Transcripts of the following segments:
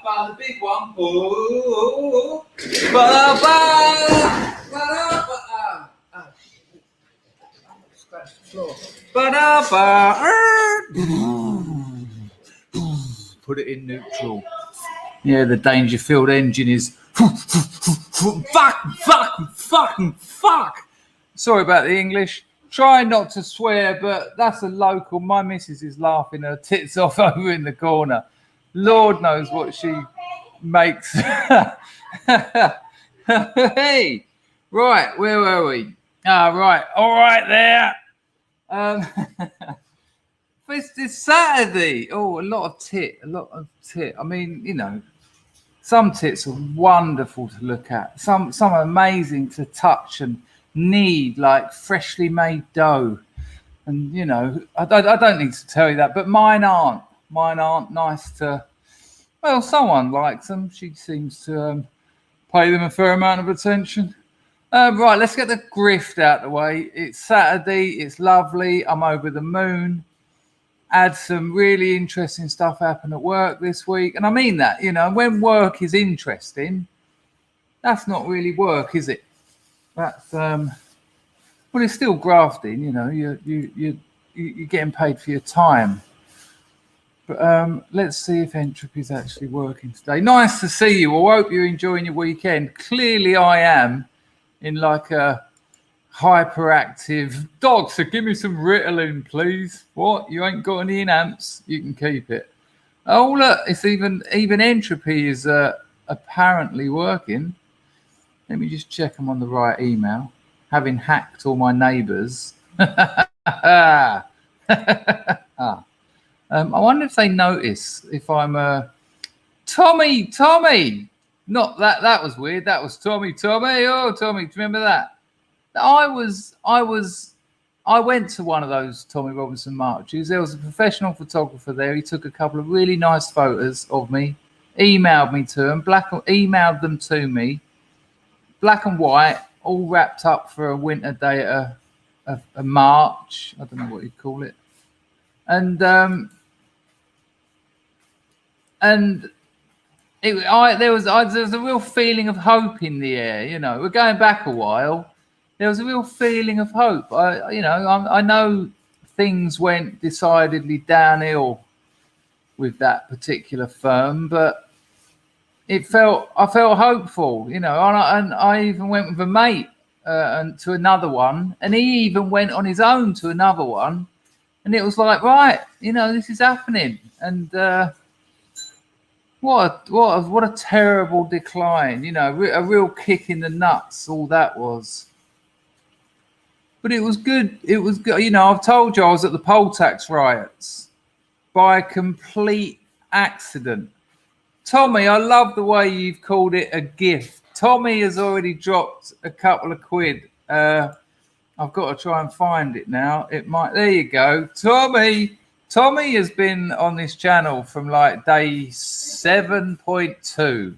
The big one. Ooh. Scratch the floor. Put it in neutral. Yeah, the Dangerfield engine is fuck. Sorry about the English. Try not to swear, but that's a local. My missus is laughing her tits off over in the corner. Lord knows what she makes. Hey, right, where were we? Right, all right there. It's Saturday. Oh, a lot of tit. I mean, you know, some tits are wonderful to look at. Some are amazing to touch and knead like freshly made dough. And you know, I don't need to tell you that, but mine aren't. Mine aren't nice to. Well, someone likes them. She seems to pay them a fair amount of attention. Right, let's get the grift out of the way. It's Saturday. It's lovely. I'm over the moon. Had some really interesting stuff happen at work this week. And I mean that, you know, when work is interesting, that's not really work, is it? That's, well, it's still grafting, you know, you're getting paid for your time. But let's see if Entropy is actually working today. Nice to see you all. Hope you're enjoying your weekend. Clearly I am in like a hyperactive dog. So give me some Ritalin, please. What? You ain't got any amps? You can keep it. Oh, look, it's even Entropy is apparently working. Let me just check I'm on the right email. Having hacked all my neighbours. I wonder if they notice if I'm Tommy. Not that. That was weird. That was Tommy. Oh, Tommy, do you remember that? I went to one of those Tommy Robinson marches. There was a professional photographer there. He took a couple of really nice photos of me, emailed them to me, black and white, all wrapped up for a winter day at a march. I don't know what you'd call it. And there was a real feeling of hope in the air. You know, we're going back a while. There was a real feeling of hope. I know things went decidedly downhill with that particular firm, but I felt hopeful, you know. And I even went with a mate and to another one, and he even went on his own to another one, and it was like, right, you know, this is happening. And what a terrible decline, you know, a real kick in the nuts. All that was. But it was good. It was good. You know, I've told you I was at the poll tax riots by complete accident. Tommy, I love the way you've called it a gift. Tommy has already dropped a couple of quid. I've got to try and find it now. There you go. Tommy has been on this channel from like day 7.2.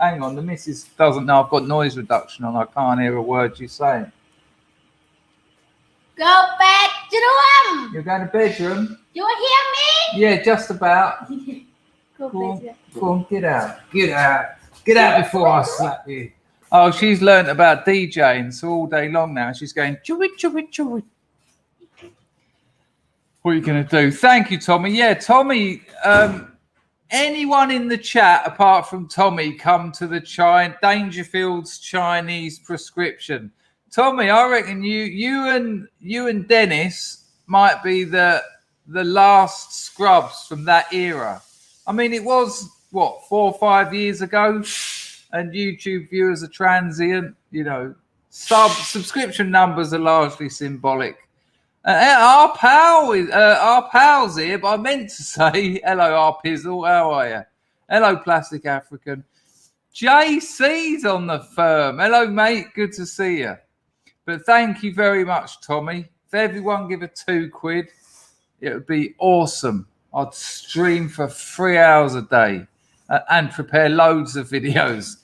Hang on, the missus doesn't know I've got noise reduction on. I can't hear a word you're saying. Go back to the room. You're going to bedroom? You hear me? Yeah, just about. Go on, get out before I slap you. Oh, she's learnt about DJing, so all day long now she's going chewy. What are you going to do? Thank you, Tommy. Yeah, Tommy. Anyone in the chat apart from Tommy come to the Dangerfield's Chinese prescription. Tommy, I reckon you and Dennis might be the last scrubs from that era. I mean, it was what, 4 or 5 years ago, and YouTube viewers are transient. You know, subscription numbers are largely symbolic. Our pals here, but I meant to say hello, our pizzle. How are you? Hello, Plastic African. JC's on the firm. Hello, mate. Good to see you. But thank you very much, Tommy. If everyone give her £2, it would be awesome. I'd stream for 3 hours a day and prepare loads of videos.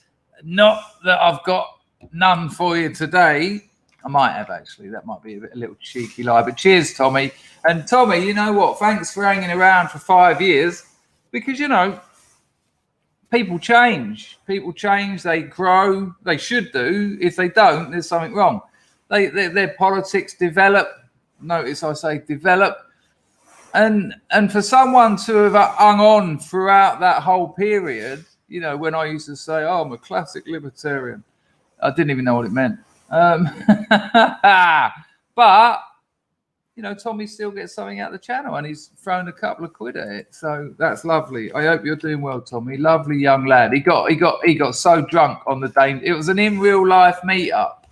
Not that I've got none for you today. I might have, actually. That might be a little cheeky lie. But cheers, Tommy. And Tommy, you know what? Thanks for hanging around for 5 years. Because, you know, people change. People change. They grow. They should do. If they don't, there's something wrong. Their politics develop. Notice I say develop. And for someone to have hung on throughout that whole period, you know, when I used to say, oh, I'm a classic libertarian, I didn't even know what it meant. But, you know, Tommy still gets something out of the channel and he's thrown a couple of quid at it. So that's lovely. I hope you're doing well, Tommy. Lovely young lad. He got so drunk on the day. It was an in real life meetup.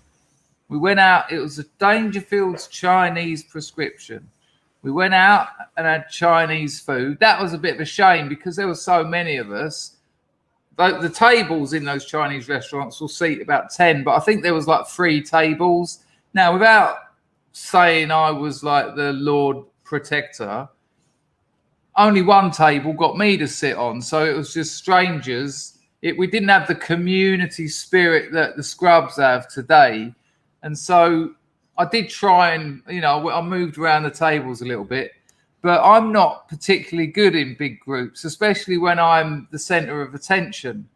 We went out. It was a Dangerfield's Chinese prescription. We went out and had Chinese food. That was a bit of a shame because there were so many of us. The tables in those Chinese restaurants will seat about 10, but I think there was like 3 tables. Now, without saying I was like the Lord Protector, only one table got me to sit on. So it was just strangers. We didn't have the community spirit that the Scrubs have today. And so I did try and, you know, I moved around the tables a little bit. But I'm not particularly good in big groups, especially when I'm the center of attention.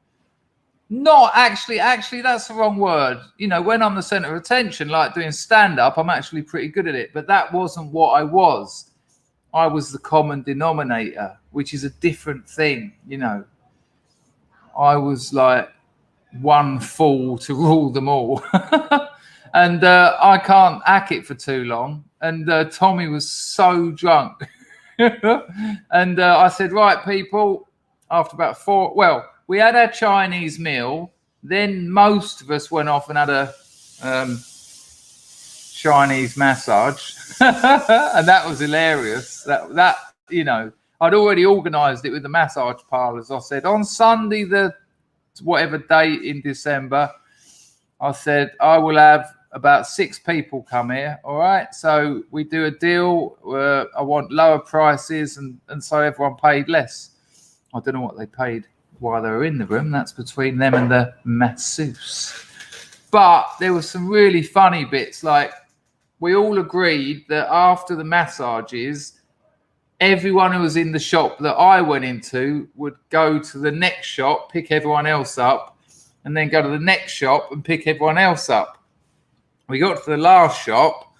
Not actually, that's the wrong word. You know, when I'm the center of attention, like doing stand-up, I'm actually pretty good at it. But that wasn't what I was. I was the common denominator, which is a different thing, you know. I was like one fool to rule them all. And I can't hack it for too long. And Tommy was so drunk. And I said, right, people, after about 4, well, we had our Chinese meal. Then most of us went off and had a Chinese massage. And that was hilarious. That, you know, I'd already organised it with the massage parlours. I said, on Sunday, the whatever date in December, I said, I will have about 6 people come here. All right. So we do a deal. I want lower prices. And so everyone paid less. I don't know what they paid while they were in the room. That's between them and the masseuse. But there were some really funny bits. Like we all agreed that after the massages, everyone who was in the shop that I went into would go to the next shop, pick everyone else up, and then go to the next shop and pick everyone else up. We got to the last shop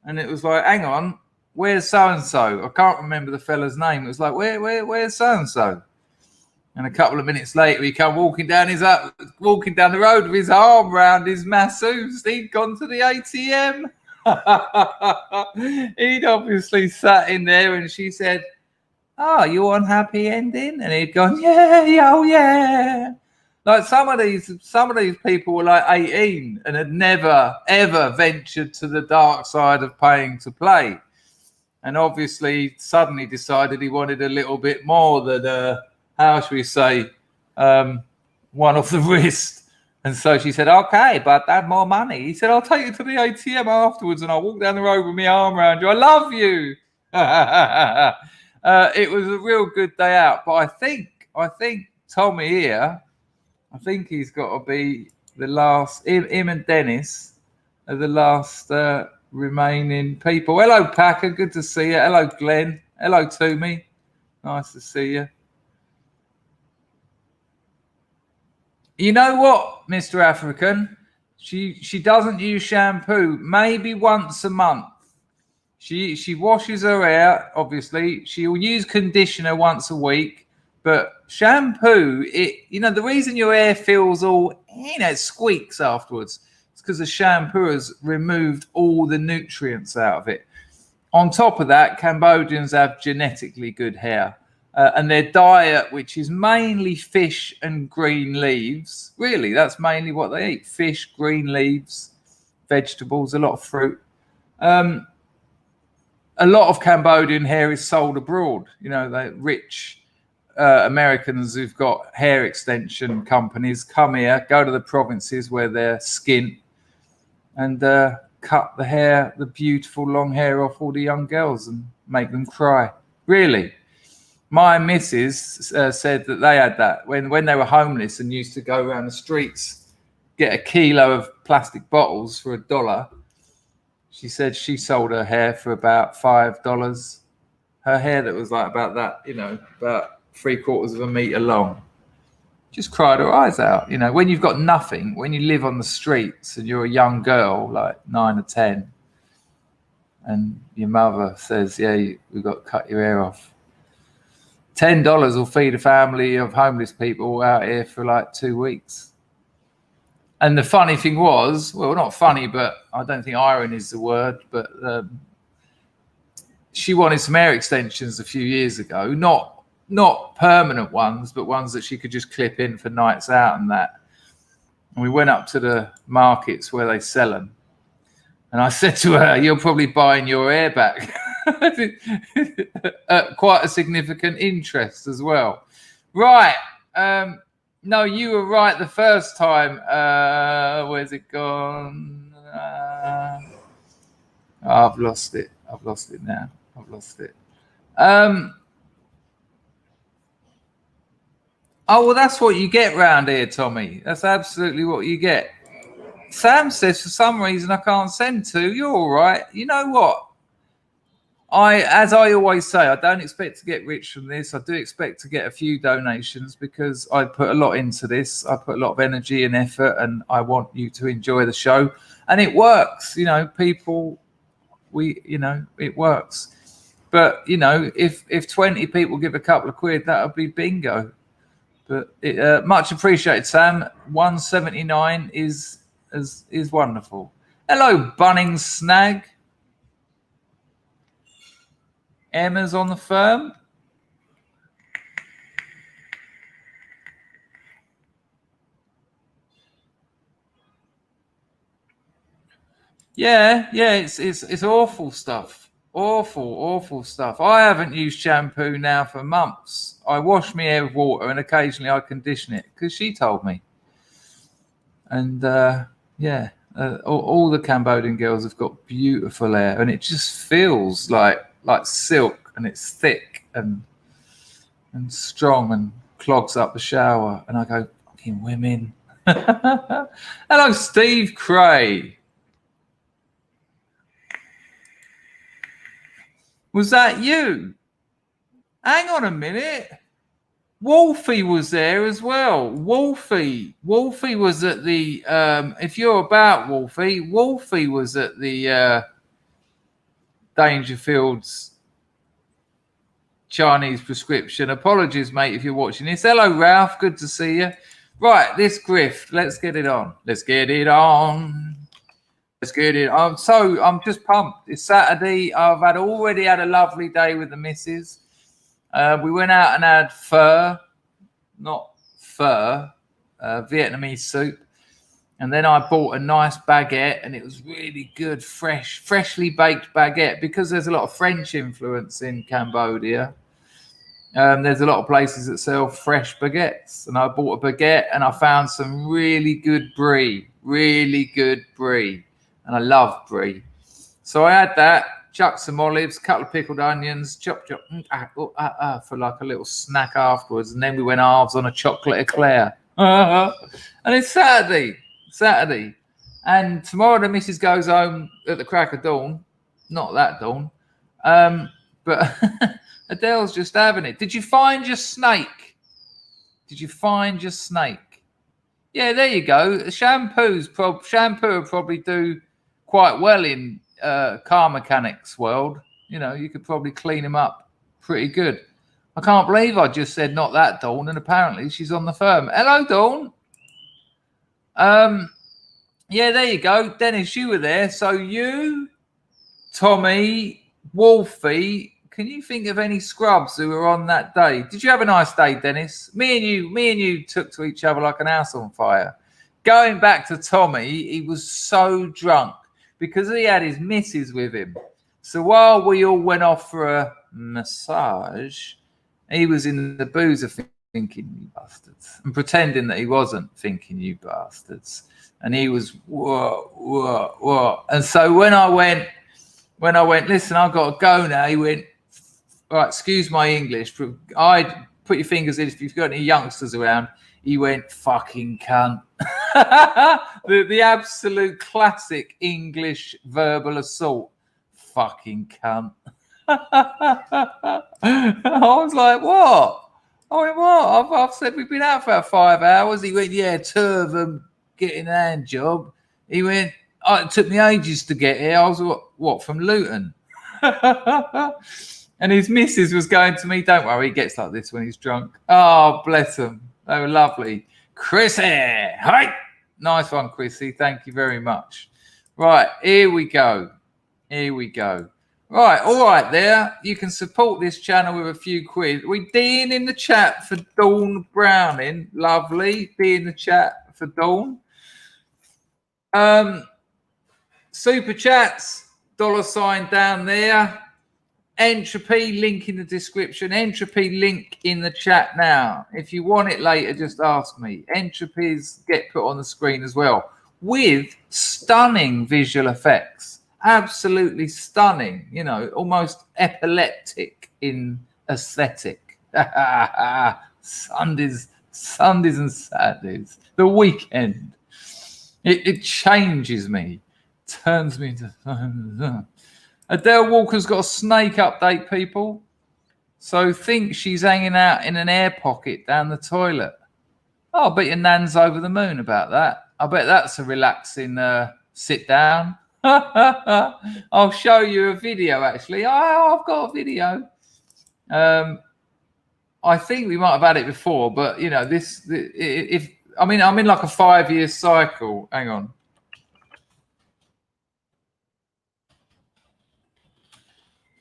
and it was like, hang on, where's so-and-so? I can't remember the fella's name. It was like, where's so-and-so? And a couple of minutes later, he come walking down the road with his arm round his masseuse. He'd gone to the ATM. He'd obviously sat in there and she said, oh, you want happy ending? And he'd gone, yeah, oh yeah. Like some of these people were like 18 and had never, ever ventured to the dark side of paying to play. And obviously suddenly decided he wanted a little bit more than, how should we say, one off the wrist. And so she said, okay, but add more money. He said, I'll take you to the ATM afterwards and I'll walk down the road with my arm around you. I love you. It was a real good day out. But I think Tommy here, I think he's got to be the last, him and Dennis are the last remaining people. Hello, Packer. Good to see you. Hello, Glenn. Hello, Toomey. Nice to see you. You know what, Mr. African? She doesn't use shampoo. Maybe once a month. She washes her hair, obviously. She'll use conditioner once a week. But shampoo, the reason your hair feels all, it squeaks afterwards. It's because the shampoo has removed all the nutrients out of it. On top of that, Cambodians have genetically good hair. And their diet, which is mainly fish and green leaves. Really, that's mainly what they eat. Fish, green leaves, vegetables, a lot of fruit. A lot of Cambodian hair is sold abroad. You know, the rich Americans who've got hair extension companies come here, go to the provinces where they're skint, and cut the hair, the beautiful long hair off all the young girls and make them cry. Really. My missus said that they had that when they were homeless and used to go around the streets, get a kilo of plastic bottles for $1. She said she sold her hair for about $5. Her hair that was like about that, about 3/4 of a meter long. Just cried her eyes out. When you've got nothing, when you live on the streets and you're a young girl, like 9 or 10, and your mother says, yeah, we've got to cut your hair off. $10 will feed a family of homeless people out here for like 2 weeks. And the funny thing was, well, not funny, but I don't think irony is the word, but she wanted some hair extensions a few years ago, not permanent ones, but ones that she could just clip in for nights out and that. And we went up to the markets where they sell them. And I said to her, you're probably buying your hair back. Quite a significant interest as well. Right. No, you were right the first time. Where's it gone? I've lost it. I've lost it now. I've lost it. Oh, well, that's what you get round here, Tommy. That's absolutely what you get. Sam says, for some reason, I can't send to. You're all right. You know what? As I always say, I don't expect to get rich from this. I do expect to get a few donations because I put a lot into this. I put a lot of energy and effort, and I want you to enjoy the show. And it works. People, it works. But, if 20 people give a couple of quid, that would be bingo. But much appreciated, Sam. 179 is wonderful. Hello, Bunnings Snag. Emma's on the firm. Yeah, it's awful stuff. Awful stuff. I haven't used shampoo now for months. I wash my hair with water and occasionally I condition it because she told me. And all the Cambodian girls have got beautiful hair and it just feels like silk, and it's thick and strong and clogs up the shower. And I go, fucking women. Hello, Steve Cray. Was that you? Hang on a minute. Wolfie was there as well. Wolfie was at the if you're about Wolfie was at the Dangerfield's Chinese prescription. Apologies, mate, if you're watching this. Hello, Ralph. Good to see you. Right, this grift. Let's get it on. I'm just pumped. It's Saturday. I've already had a lovely day with the missus. We went out and had Vietnamese soup. And then I bought a nice baguette, and it was really good, freshly baked baguette, because there's a lot of French influence in Cambodia. There's a lot of places that sell fresh baguettes. And I bought a baguette, and I found some really good brie. And I love brie. So I had that, chucked some olives, couple of pickled onions, chop, for like a little snack afterwards. And then we went halves on a chocolate eclair. And it's Saturday. And tomorrow the missus goes home at the crack of dawn. Not that dawn. But Adele's just having it. Did you find your snake? Yeah, there you go. Shampoo will probably do quite well in car mechanics world. You could probably clean him up pretty good. I can't believe I just said not that Dawn, and apparently she's on the firm. Hello, Dawn. Yeah, there you go. Dennis, you were there. So you, Tommy, Wolfie, can you think of any scrubs who were on that day? Did you have a nice day, Dennis? Me and you took to each other like an house on fire. Going back to Tommy, he was so drunk because he had his missus with him. So while we all went off for a massage, he was in the boozer thing thinking you bastards, and pretending that he wasn't thinking you bastards, and he was what. And so when I went, listen, I've got to go now. He went, all right, excuse my English, but I'd put your fingers in if you've got any youngsters around. He went, fucking cunt. the absolute classic English verbal assault. Fucking cunt. I was like, what? I went, what? I've said we've been out for about 5 hours. He went, yeah, 2 of them getting a hand job. He went, oh, it took me ages to get here. I was, what from Luton? And his missus was going to me, don't worry, he gets like this when he's drunk. Oh, bless him. They were lovely. Chrissy, hi. Nice one, Chrissy. Thank you very much. Right, here we go. Right, all right there. You can support this channel with a few quid. We Dean in the chat for Dawn Browning. Lovely. D in the chat for Dawn. Super chats, $ down there. Entropy link in the description. Entropy link in the chat now. If you want it later, just ask me. Entropies get put on the screen as well with stunning visual effects. Absolutely stunning. You know, almost epileptic in aesthetic. Sundays and Saturdays. The weekend. It changes me. Turns me into... Adele Walker's got a snake update, people. So think she's hanging out in an air pocket down the toilet. Oh, I bet your nan's over the moon about that. I bet that's a relaxing sit down. I'll show you a video, actually. I've got a video. I think we might have had it before, but, you know, I'm in like a 5-year cycle. Hang on.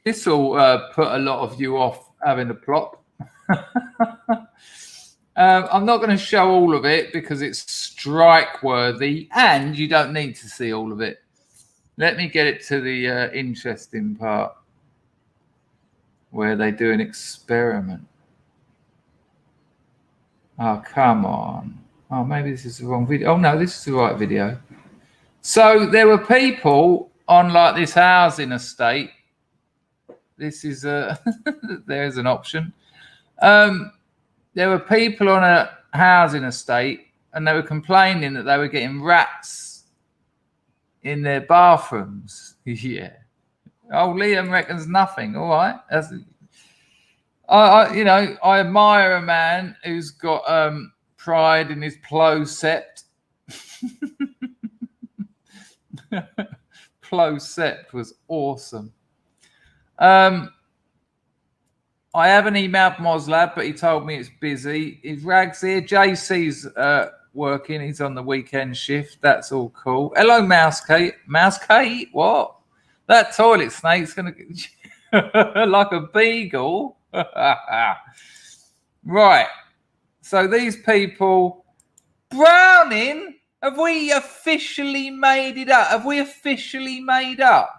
This will put a lot of you off having a plop. I'm not going to show all of it because it's strike worthy and you don't need to see all of it. Let me get it to the interesting part where they do an experiment. Oh, come on. Oh, maybe this is the wrong video. Oh, no, this is the right video. So there were people on like this housing estate. This is there's an option. There were people on a housing estate and they were complaining that they were getting rats in their bathrooms. Yeah. Oh, Liam reckons nothing. All right. That's, I admire a man who's got pride in his closet. Closet was awesome. I haven't emailed Moslab, but he told me it's busy. His Rags here. JC's working. He's on the weekend shift. That's all cool. Hello, Mouse Kate. Mouse Kate? What? That toilet snake's going to... like a beagle. Right. So these people... Browning, have we officially made it up? Have we officially made up?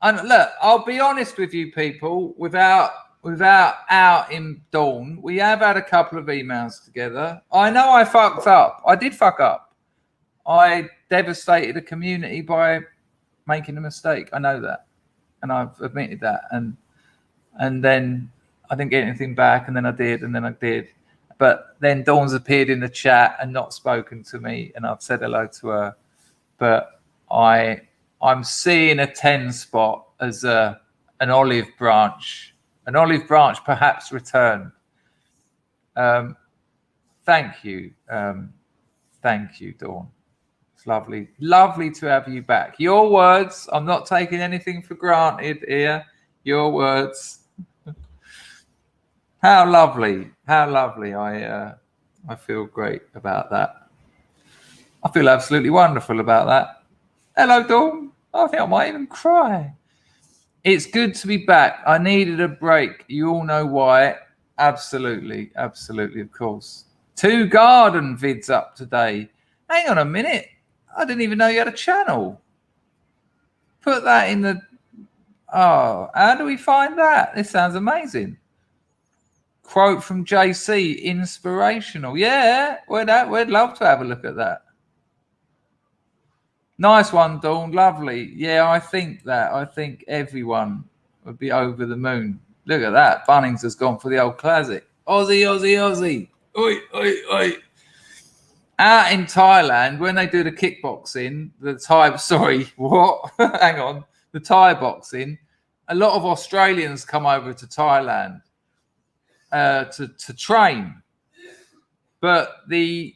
And look, I'll be honest with you people, without out in Dawn, we have had a couple of emails together. I know I fucked up. I did fuck up. I devastated a community by making a mistake. I know that. And I've admitted that. And then I didn't get anything back, and then I did, and then I did. But then Dawn's appeared in the chat and not spoken to me, and I've said hello to her. But I'm seeing a 10 spot as an olive branch perhaps returned. Thank you, Dawn. It's lovely to have you back. Your words. I'm not taking anything for granted here. Your words. How lovely. I feel great about that. I feel absolutely wonderful about that. Hello, Dawn. I think I might even cry. It's good to be back. I needed a break. You all know why. Absolutely, of course. 2 garden vids up today. Hang on a minute. I didn't even know you had a channel. Put that in the... Oh, how do we find that? This sounds amazing. Quote from JC, inspirational. Yeah, we'd love to have a look at that. Nice one, Dawn. Lovely. Yeah, I think everyone would be over the moon. Look at that. Bunnings has gone for the old classic. Aussie, Aussie, Aussie. Oi, oi, oi. Out in Thailand, when they do the kickboxing, the Thai boxing, a lot of Australians come over to Thailand to train. But the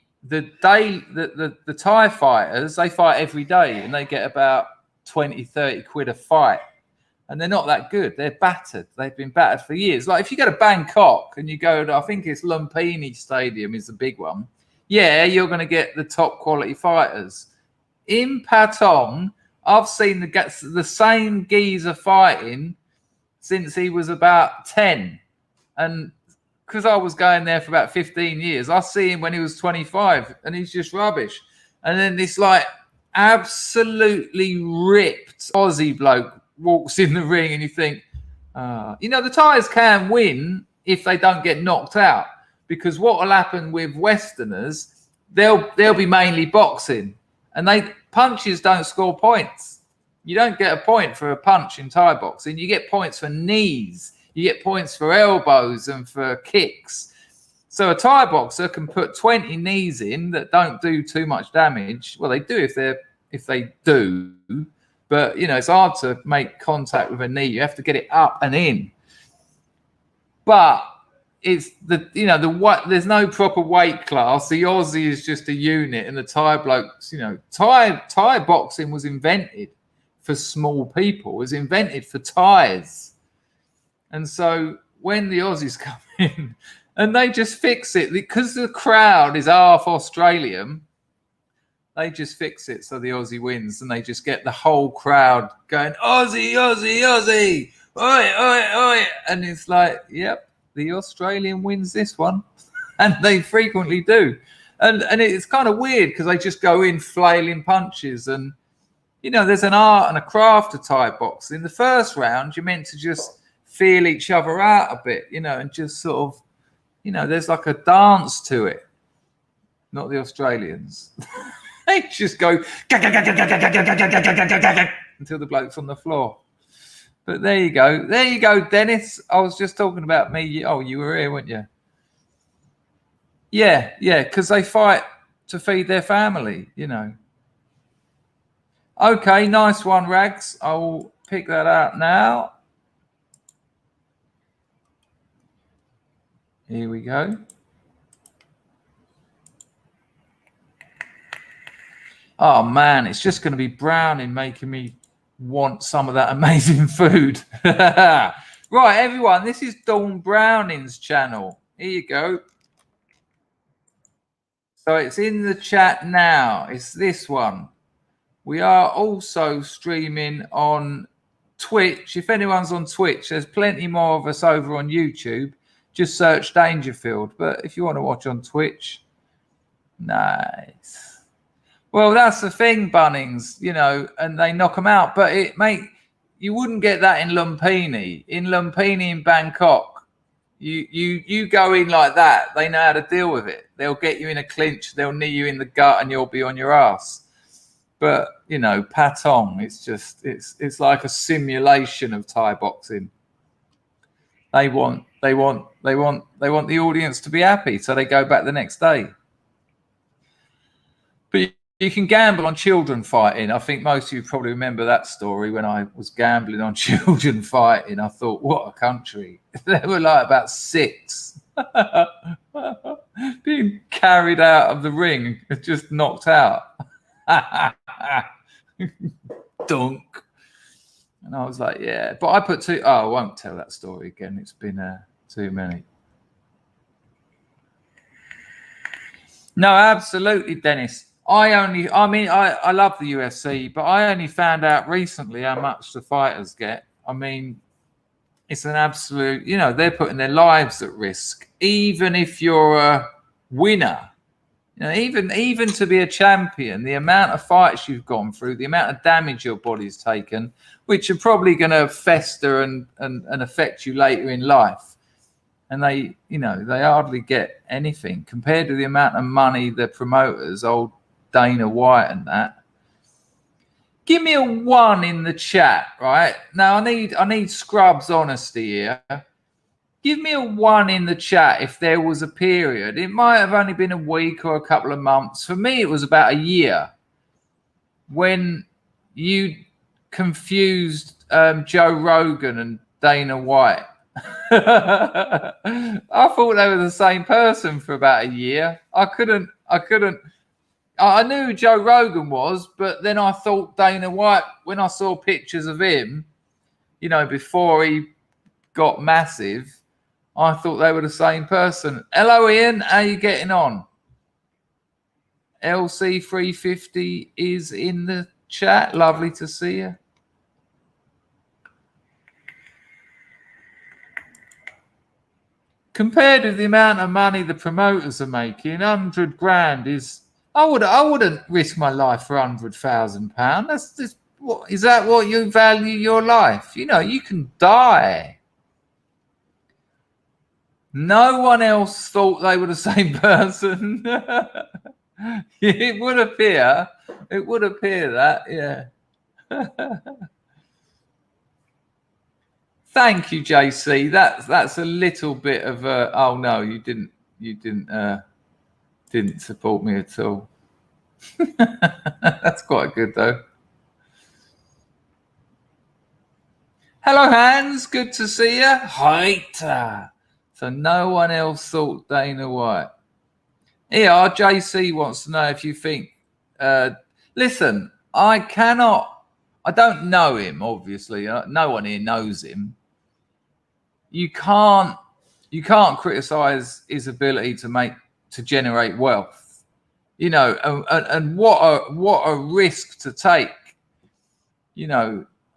Thai fighters, they fight every day and they get about 20, 30 quid a fight. And they're not that good. They're battered. They've been battered for years. Like if you go to Bangkok and you go to, I think it's Lumpini Stadium is the big one. Yeah, you're going to get the top quality fighters. In Patong, I've seen the same geezer fighting since he was about 10. And because I was going there for about 15 years, I see him when he was 25 and he's just rubbish. And then this like absolutely ripped Aussie bloke walks in the ring and you think, the Thais can win if they don't get knocked out. Because what will happen with Westerners, they'll be mainly boxing, and punches don't score points. You don't get a point for a punch in Thai boxing. You get points for knees, you get points for elbows and for kicks. So a Thai boxer can put 20 knees in that don't do too much damage. Well, they do if they do, but it's hard to make contact with a knee. You have to get it up and in. But it's there's no proper weight class. The Aussie is just a unit, and the Thai blokes, Thai boxing was invented for small people. It was invented for Thais, and so when the Aussies come in and they just fix it because the crowd is half Australian, they just fix it so the Aussie wins, and they just get the whole crowd going Aussie, Aussie, Aussie, oi, oi, oi, and it's like, yep. The Australian wins this one, and they frequently do, and it's kind of weird because they just go in flailing punches, and there's an art and a craft to Thai boxing. In the first round, you're meant to just feel each other out a bit, and just sort of, there's like a dance to it. Not the Australians; they just go until the bloke's on the floor. But there you go, Dennis. I was just talking about me. Oh, you were here, weren't you? Yeah, because they fight to feed their family, Okay, nice one, Rags. I'll pick that out now. Here we go. Oh, man, it's just going to be browning making me want some of that amazing food. Right, everyone, this is Dawn Browning's channel. Here you go. So it's in the chat now. It's this one. We are also streaming on Twitch. If anyone's on Twitch, there's plenty more of us over on YouTube. Just search Dangerfield. But if you want to watch on Twitch, nice. Well, that's the thing, Bunnings, and they knock them out. But you wouldn't get that in Lumpini. In Lumpini in Bangkok, you go in like that. They know how to deal with it. They'll get you in a clinch. They'll knee you in the gut, and you'll be on your ass. But Patong, it's like a simulation of Thai boxing. They want the audience to be happy, so they go back the next day. But you can gamble on children fighting. I think most of you probably remember that story when I was gambling on children fighting. I thought, what a country. There were like about 6 being carried out of the ring, just knocked out. Dunk. And I was like, yeah. But I put 2. Oh, I won't tell that story again. It's been too many. No, absolutely, Dennis. I love the UFC, but I only found out recently how much the fighters get. I mean, it's an absolute, they're putting their lives at risk. Even if you're a winner, even to be a champion, the amount of fights you've gone through, the amount of damage your body's taken, which are probably going to fester and affect you later in life. and they hardly get anything compared to the amount of money the promoters, old Dana White and that. Give me a 1 in the chat, right? Now I need Scrubs honesty here. Give me a 1 in the chat if there was a period. It might have only been a week or a couple of months. For me, it was about a year when you confused Joe Rogan and Dana White. I thought they were the same person for about a year. I knew who Joe Rogan was, but then I thought Dana White, when I saw pictures of him, before he got massive, I thought they were the same person. Hello, Ian. How you getting on? LC350 is in the chat. Lovely to see you. Compared with the amount of money the promoters are making, 100 grand is... I wouldn't risk my life for £100,000. That's just... Is that what you value your life? You can die. No one else thought they were the same person. It would appear that, yeah. Thank you, JC. That's a little bit of a... Oh no, you didn't support me at all. That's quite good though. Hello, Hans. Good to see you. Hi. So no one else thought Dana White. Here, JC wants to know if you think... listen, I don't know him, obviously. No one here knows him. You can't criticize his ability to generate wealth. And what a risk to take.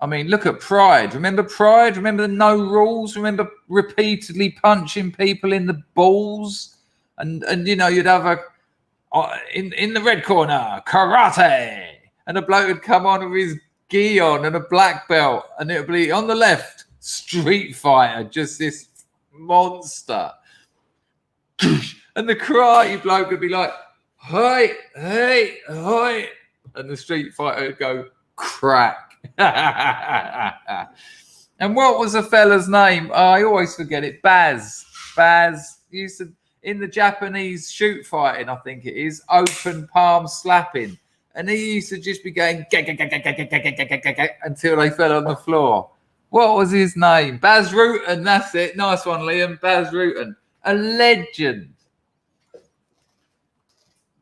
I mean, look at Pride. Remember Pride? Remember the no rules? Remember repeatedly punching people in the balls? And you'd have in the red corner, karate. And a bloke would come on with his gi on and a black belt. And it would be on the left, Street Fighter, just this monster. And the karate bloke would be like, hey. And the Street Fighter would go, crack. And what was the fella's name? I always forget it. Baz used to, in the Japanese shoot fighting, I think it is, open palm slapping, and he used to just be going until they fell on the floor. What was his name? Baz Rutten. That's it. Nice one, Liam. Baz Rutten, a legend.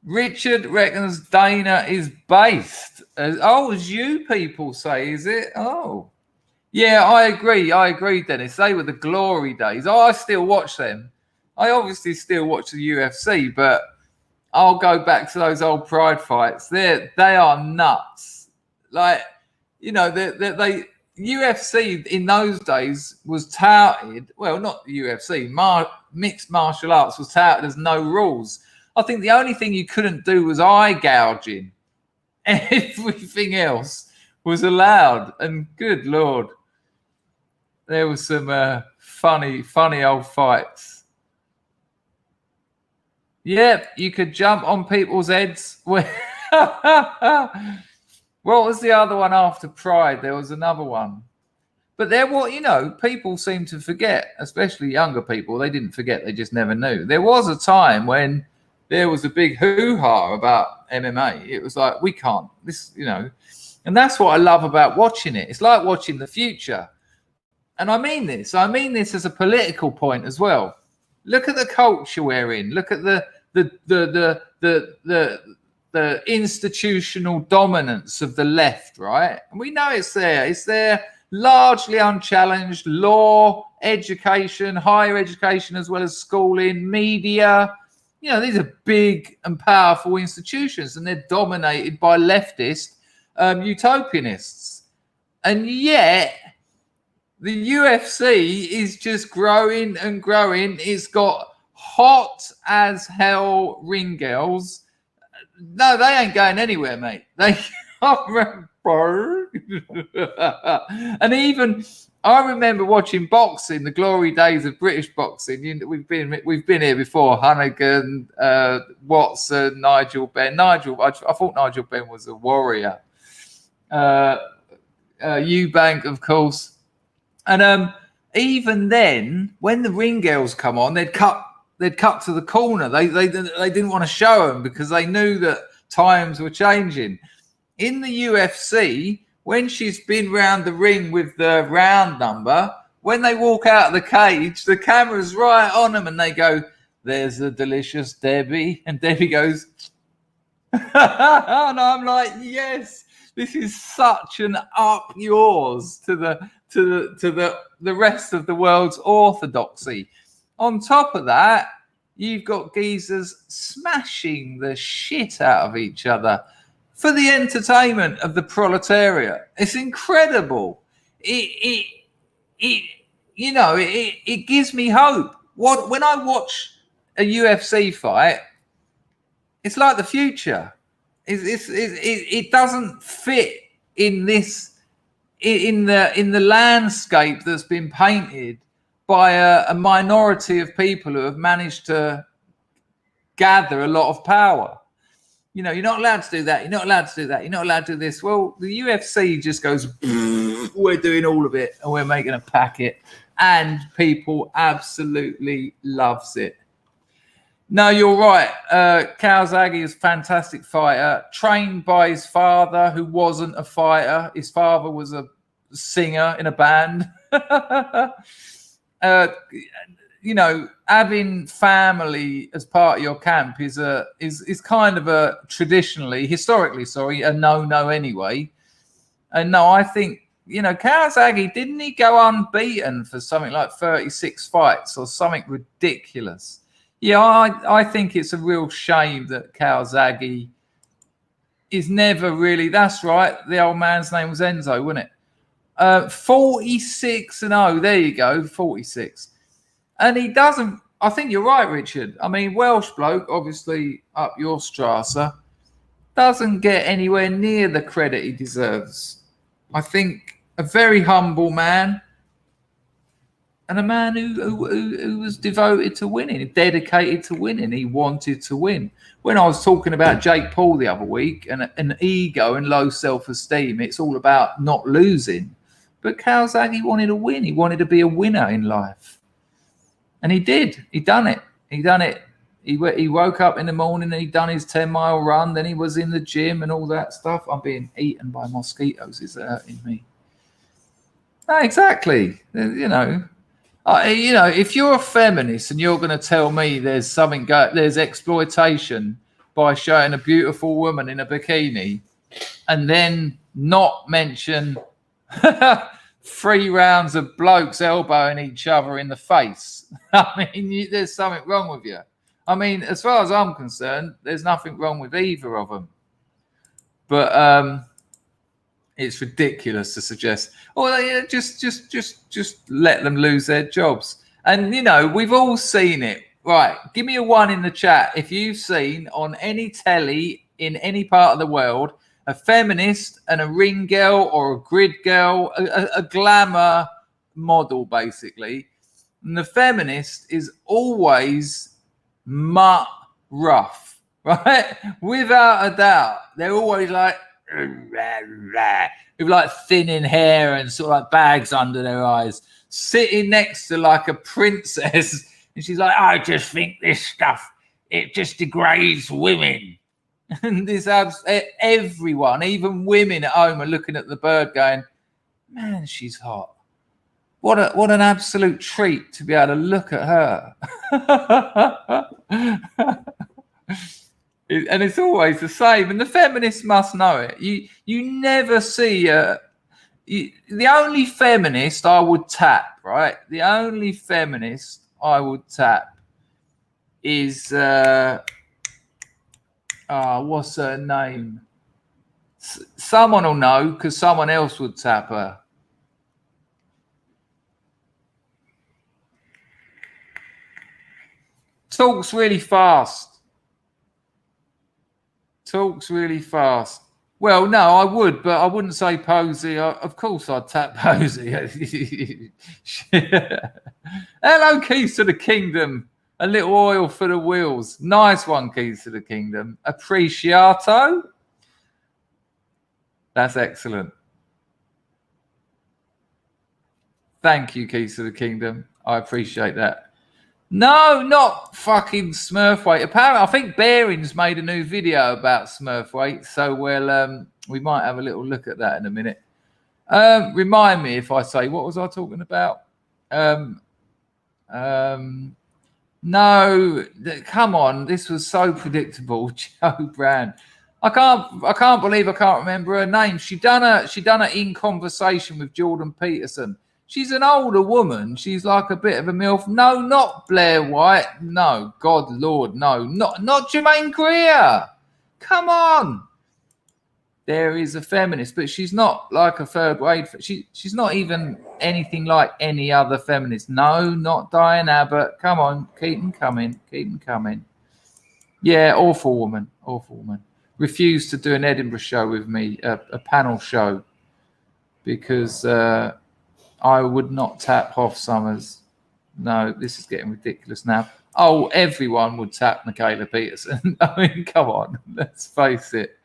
Richard reckons Dana is based. As you people say, is it? Oh, yeah, I agree, Dennis. They were the glory days. I still watch them. I obviously still watch the UFC, but I'll go back to those old Pride fights. They are nuts. Like, they UFC in those days was touted. Well, not the UFC. Mixed martial arts was touted as no rules. I think the only thing you couldn't do was eye gouging. Everything else was allowed. And good Lord, there was some funny old fights. Yep, you could jump on people's heads. What was the other one after Pride? There was another one. But people seem to forget, especially younger people. They didn't forget, they just never knew. There was a time when there was a big hoo-ha about MMA. It was like, we can't, and that's what I love about watching it. It's like watching the future. And I mean this as a political point as well. Look at the culture we're in. Look at the institutional dominance of the left, right? And we know it's there. It's there largely unchallenged. Law, education, higher education, as well as schooling, media. These are big and powerful institutions, and they're dominated by leftist utopianists. And yet, the UFC is just growing and growing. It's got hot as hell ring girls. No, they ain't going anywhere, mate. They and I remember watching boxing, the glory days of British boxing. We've been here before. Hunnigan, Watson, Nigel Benn. I thought Nigel Benn was a warrior. Eubank, of course. And even then, when the ring girls come on, they'd cut to the corner. They didn't want to show them because they knew that times were changing. In the UFC, when she's been round the ring with the round number, when they walk out of the cage, the camera's right on them and they go, "There's a delicious Debbie." And Debbie goes, and I'm like, yes, this is such an up yours to the rest of the world's orthodoxy. On top of that, you've got geezers smashing the shit out of each other for the entertainment of the proletariat. It's incredible. It gives me hope. When I watch a UFC fight, it's like the future. It doesn't fit in this in the landscape that's been painted by a minority of people who have managed to gather a lot of power. You're not allowed to do that. You're not allowed to do that. You're not allowed to do this. Well, the UFC just goes, we're doing all of it and we're making a packet, and people absolutely loves it. No, you're right. Calzaghe is a fantastic fighter, trained by his father, who wasn't a fighter. His father was a singer in a band. Having family as part of your camp is kind of a historically, a no anyway. And no, I think, Calzaghe, didn't he go unbeaten for something like 36 fights or something ridiculous? Yeah, I think it's a real shame that Calzaghe is never really. That's right. The old man's name was Enzo, wasn't it? 46-0. There you go, 46. And he doesn't. I think you're right, Richard. I mean, Welsh bloke, obviously up your Strasser, doesn't get anywhere near the credit he deserves. I think a very humble man. And a man who was devoted to winning, dedicated to winning. He wanted to win. When I was talking about Jake Paul the other week and an ego and low self-esteem, it's all about not losing. But Calzaghe wanted to win. He wanted to be a winner in life. And he did. He done it. He woke up in the morning and he done his 10-mile run. Then he was in the gym and all that stuff. I'm being eaten by mosquitoes. It's hurting me. No, exactly. If you're a feminist and you're going to tell me there's exploitation by showing a beautiful woman in a bikini, and then not mention 3 rounds of blokes elbowing each other in the face, I mean, there's something wrong with you. I mean, as far as I'm concerned, there's nothing wrong with either of them. But it's ridiculous to suggest, just let them lose their jobs. And, we've all seen it. Right. Give me a 1 in the chat if you've seen on any telly in any part of the world a feminist and a ring girl or a grid girl, a glamour model, basically. And the feminist is always mutt rough, right? Without a doubt. They're always like, with like thinning hair and sort of like bags under their eyes, sitting next to like a princess, and she's like, I just think this stuff, it just degrades women. And this everyone, even women at home, are looking at the bird going, man, she's hot. What an absolute treat to be able to look at her. And it's always the same, and the feminists must know it. You never see the only feminist I would tap, right? The only feminist I would tap is what's her name? Someone will know because someone else would tap her. Talks really fast. Well, no, I would, but I wouldn't say Posey. Of course, I'd tap Posey. Hello, Keys to the Kingdom. A little oil for the wheels. Nice one, Keys to the Kingdom. Appreciato. That's excellent. Thank you, Keys to the Kingdom. I appreciate that. No, not fucking Smurfweight. Apparently, I think Bearings made a new video about Smurfweight, so we might have a little look at that in a minute. Remind me if I say, what was I talking about? No, come on, this was so predictable. Joe Brand. I can't believe I can't remember her name. She done a In Conversation with Jordan Peterson. She's an older woman. She's like a bit of a MILF. No, not Blair White. No, God Lord, no. Not Jermaine Greer. Come on. There is a feminist, but she's not like a third grade. She's not even anything like any other feminist. No, not Diane Abbott. Come on, keep them coming. Keep them coming. Yeah, awful woman. Awful woman. Refused to do an Edinburgh show with me, a panel show, because I would not tap Hoff Summers. No, this is getting ridiculous now. Oh, everyone would tap Michaela Peterson. I mean, come on, let's face it.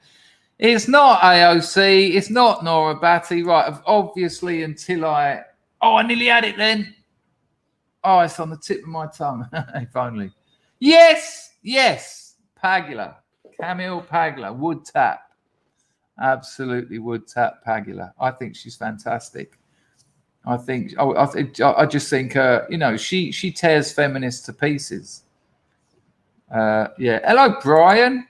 It's not AOC. It's not Nora Batty. Right, obviously, until I nearly had it then. Oh, it's on the tip of my tongue. If only. Yes. Pagula. Camille Pagula would tap. Absolutely would tap Pagula. I think she's fantastic. I just think she tears feminists to pieces. Yeah. Hello, Brian.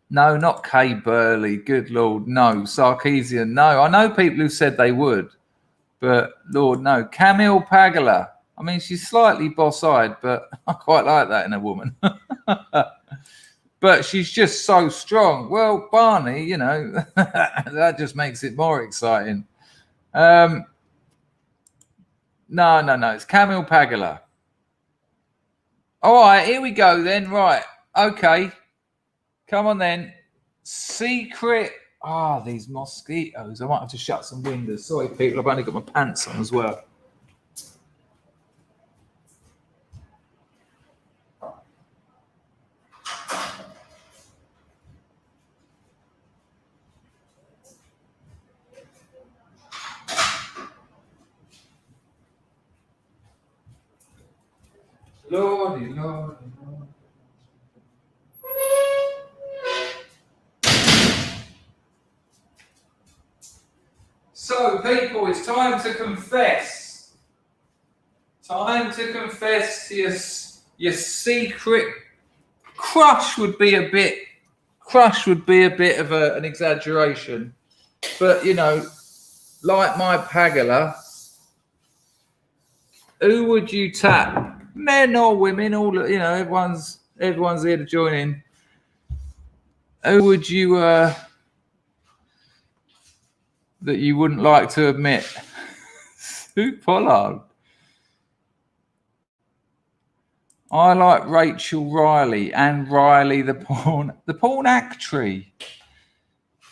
No, not Kay Burley. Good Lord, no. Sarkeesian, no. I know people who said they would, but Lord, no. Camille Pagula. I mean, she's slightly boss-eyed, but I quite like that in a woman. But she's just so strong. Well, Barney, that just makes it more exciting. No. It's Camille Pagula. All right, here we go then. Right. Okay. Come on then. Secret. These mosquitoes. I might have to shut some windows. Sorry, people. I've only got my pants on as well. Lordy, Lordy, Lordy. So, people, it's time to confess. Time to confess to your secret. Crush would be a bit of an exaggeration, but like my Pagula, who would you tap? Men or women? All everyone's here to join in. Who would you that you wouldn't like to admit? Sue Pollard. I like Rachel Riley and Riley the porn actress.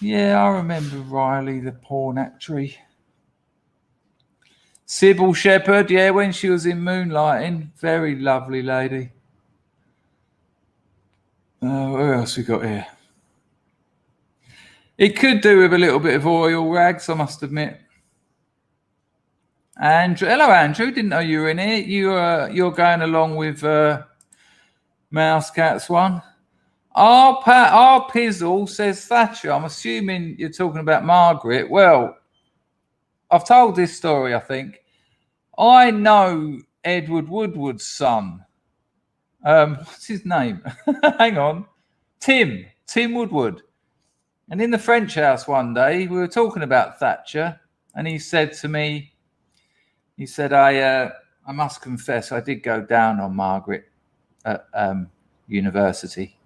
Yeah, I remember Riley the porn actress. Sybil Shepherd, yeah, when she was in Moonlighting, very lovely lady. Where else we got here? It could do with a little bit of oil rags, I must admit. Andrew, hello Andrew. Didn't know you were in here. You're going along with Mousecat's one. Our Pizzle says Thatcher. I'm assuming you're talking about Margaret. Well, I've told this story, I think. I know Edward Woodward's son. What's his name? Hang on. Tim Woodward. And in the French house one day, we were talking about Thatcher, and he said to me, I must confess, I did go down on Margaret at university.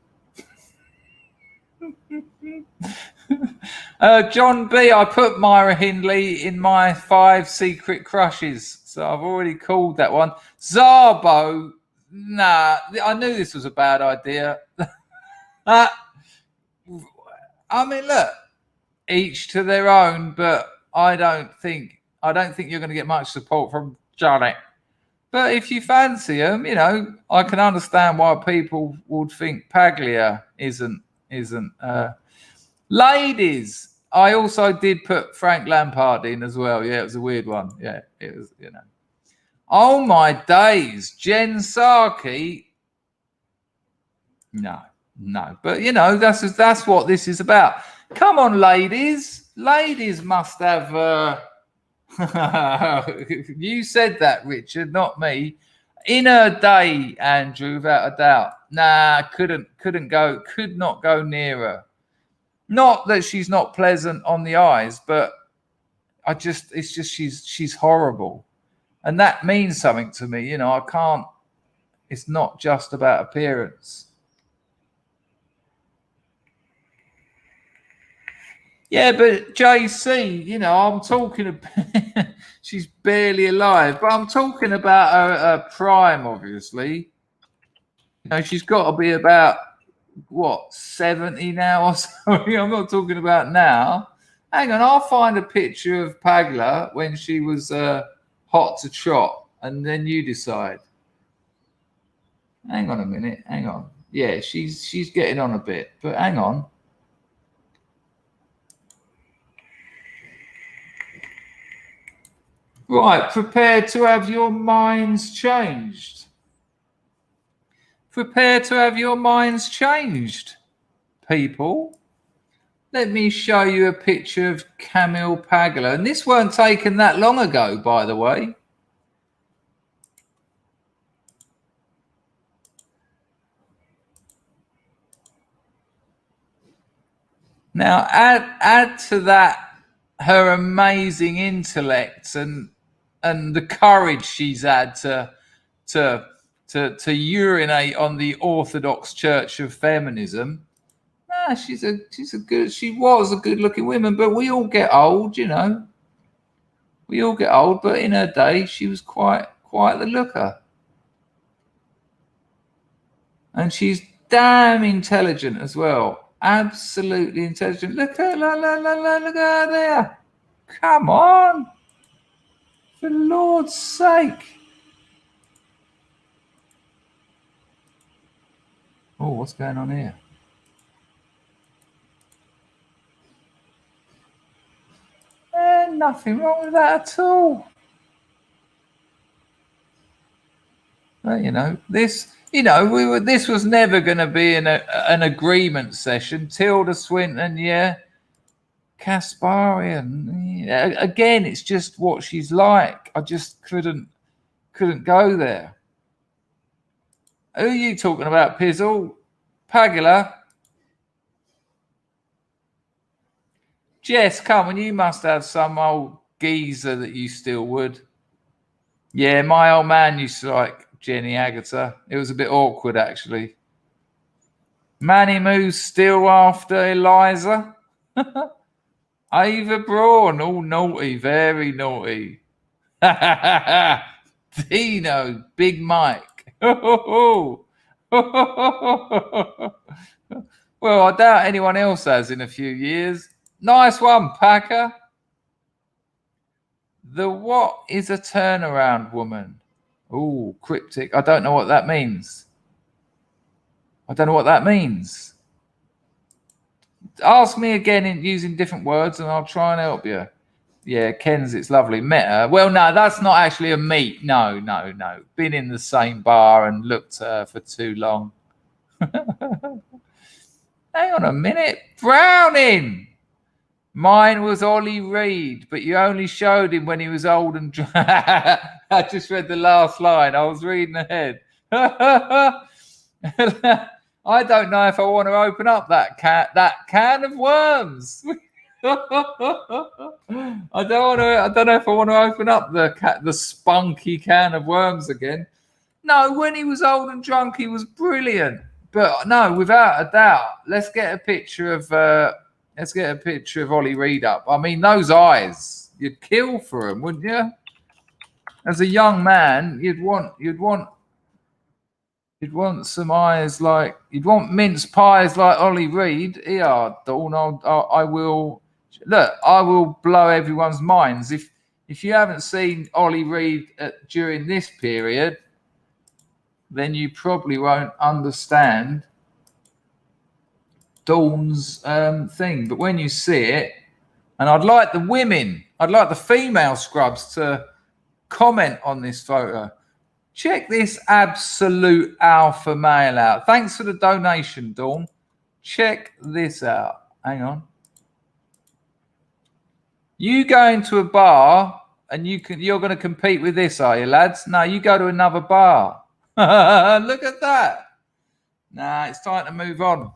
John B, I put Myra Hindley in my 5 secret crushes, so I've already called that one. Zarbo, nah, I knew this was a bad idea. I mean, look, each to their own, but I don't think you're going to get much support from Johnny. But if you fancy him, you know, I can understand why people would think Paglia isn't. Ladies, I also did put Frank Lampard in as well. Yeah, it was a weird one. Yeah, it was, you know. Oh my days, Jen Psaki. No. But you know, that's what this is about. Come on, ladies. Ladies must have you said that, Richard, not me. In her day, Andrew, without a doubt. Nah, could not go near her. Not that she's not pleasant on the eyes, but it's just she's horrible. And that means something to me. You know, I can't, it's not just about appearance. Yeah, but JC, you know, I'm talking about, she's barely alive, but I'm talking about her prime, obviously. You know, she's got to be about, what, 70 now or something? I'm not talking about now. Hang on, I'll find a picture of Pagla when she was hot to trot, and then you decide. Hang on a minute, hang on. Yeah, she's getting on a bit, but hang on. Right, prepare to have your minds changed. Prepare to have your minds changed, people. Let me show you a picture of Camille Pagla. And this weren't taken that long ago, by the way. Now, add to that her amazing intellect and the courage she's had to urinate on the Orthodox Church of Feminism. Nah, she was a good-looking woman, but we all get old, you know. We all get old, but in her day, she was quite the looker. And she's damn intelligent as well. Absolutely intelligent. Look at her there. Come on. For the Lord's sake. Oh, what's going on here? Nothing wrong with that at all. But, you know, this was never going to be an agreement session. Tilda Swinton, yeah. Kasparian, yeah. Again, it's just what she's like. I just couldn't go there. Who are you talking about, Pizzle? Pagula? Jess, come on, you must have some old geezer that you still would. Yeah, my old man used to like Jenny Agutter. It was a bit awkward, actually. Manny Moo's still after Eliza. Ava Braun, all naughty, very naughty. Dino, Big Mike. Well, I doubt anyone else has in a few years. Nice one, Packer. The what is a turnaround woman? Oh, cryptic. I don't know what that means. Ask me again using different words and I'll try and help you. Yeah, Ken's, it's lovely. Met her. Well, no, that's not actually a meet. No. Been in the same bar and looked at her for too long. Hang on a minute. Browning. Mine was Ollie Reed, but you only showed him when he was old and dry. I just read the last line. I was reading ahead. I don't know if I want to open up that can of worms. I don't know if I want to open up the spunky can of worms again. No, when he was old and drunk, he was brilliant. But no, without a doubt, let's get a picture of Ollie Reed up. I mean, those eyes, you'd kill for him, wouldn't you? As a young man, you'd want You'd want some eyes like you'd want mince pies like Ollie Reed. Yeah, Dawn. I will look. I will blow everyone's minds. If you haven't seen Ollie Reed during this period, then you probably won't understand Dawn's thing. But when you see it, and I'd like the female scrubs to comment on this photo. Check this absolute alpha male out. Thanks for the donation, Dawn. Check this out. Hang on. You go into a bar and you're going to compete with this, are you, lads? No, you go to another bar. Look at that. Nah, it's time to move on.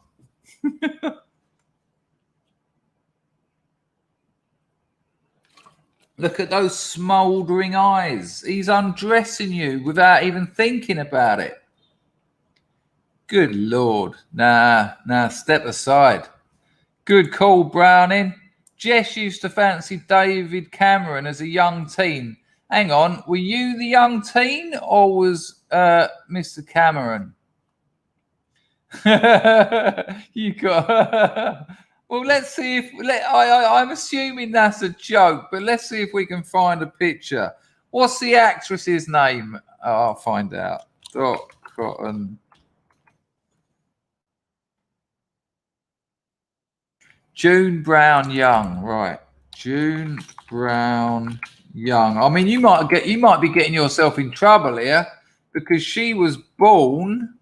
Look at those smouldering eyes. He's undressing you without even thinking about it. Good Lord. Nah, step aside. Good call, Browning. Jess used to fancy David Cameron as a young teen. Hang on, were you the young teen or was Mr. Cameron? You got... Well, let's see if... I'm assuming that's a joke, but let's see if we can find a picture. What's the actress's name? Oh, I'll find out. Dot Cotton. June Brown Young, right? June Brown Young. I mean, you might be getting yourself in trouble here because she was born.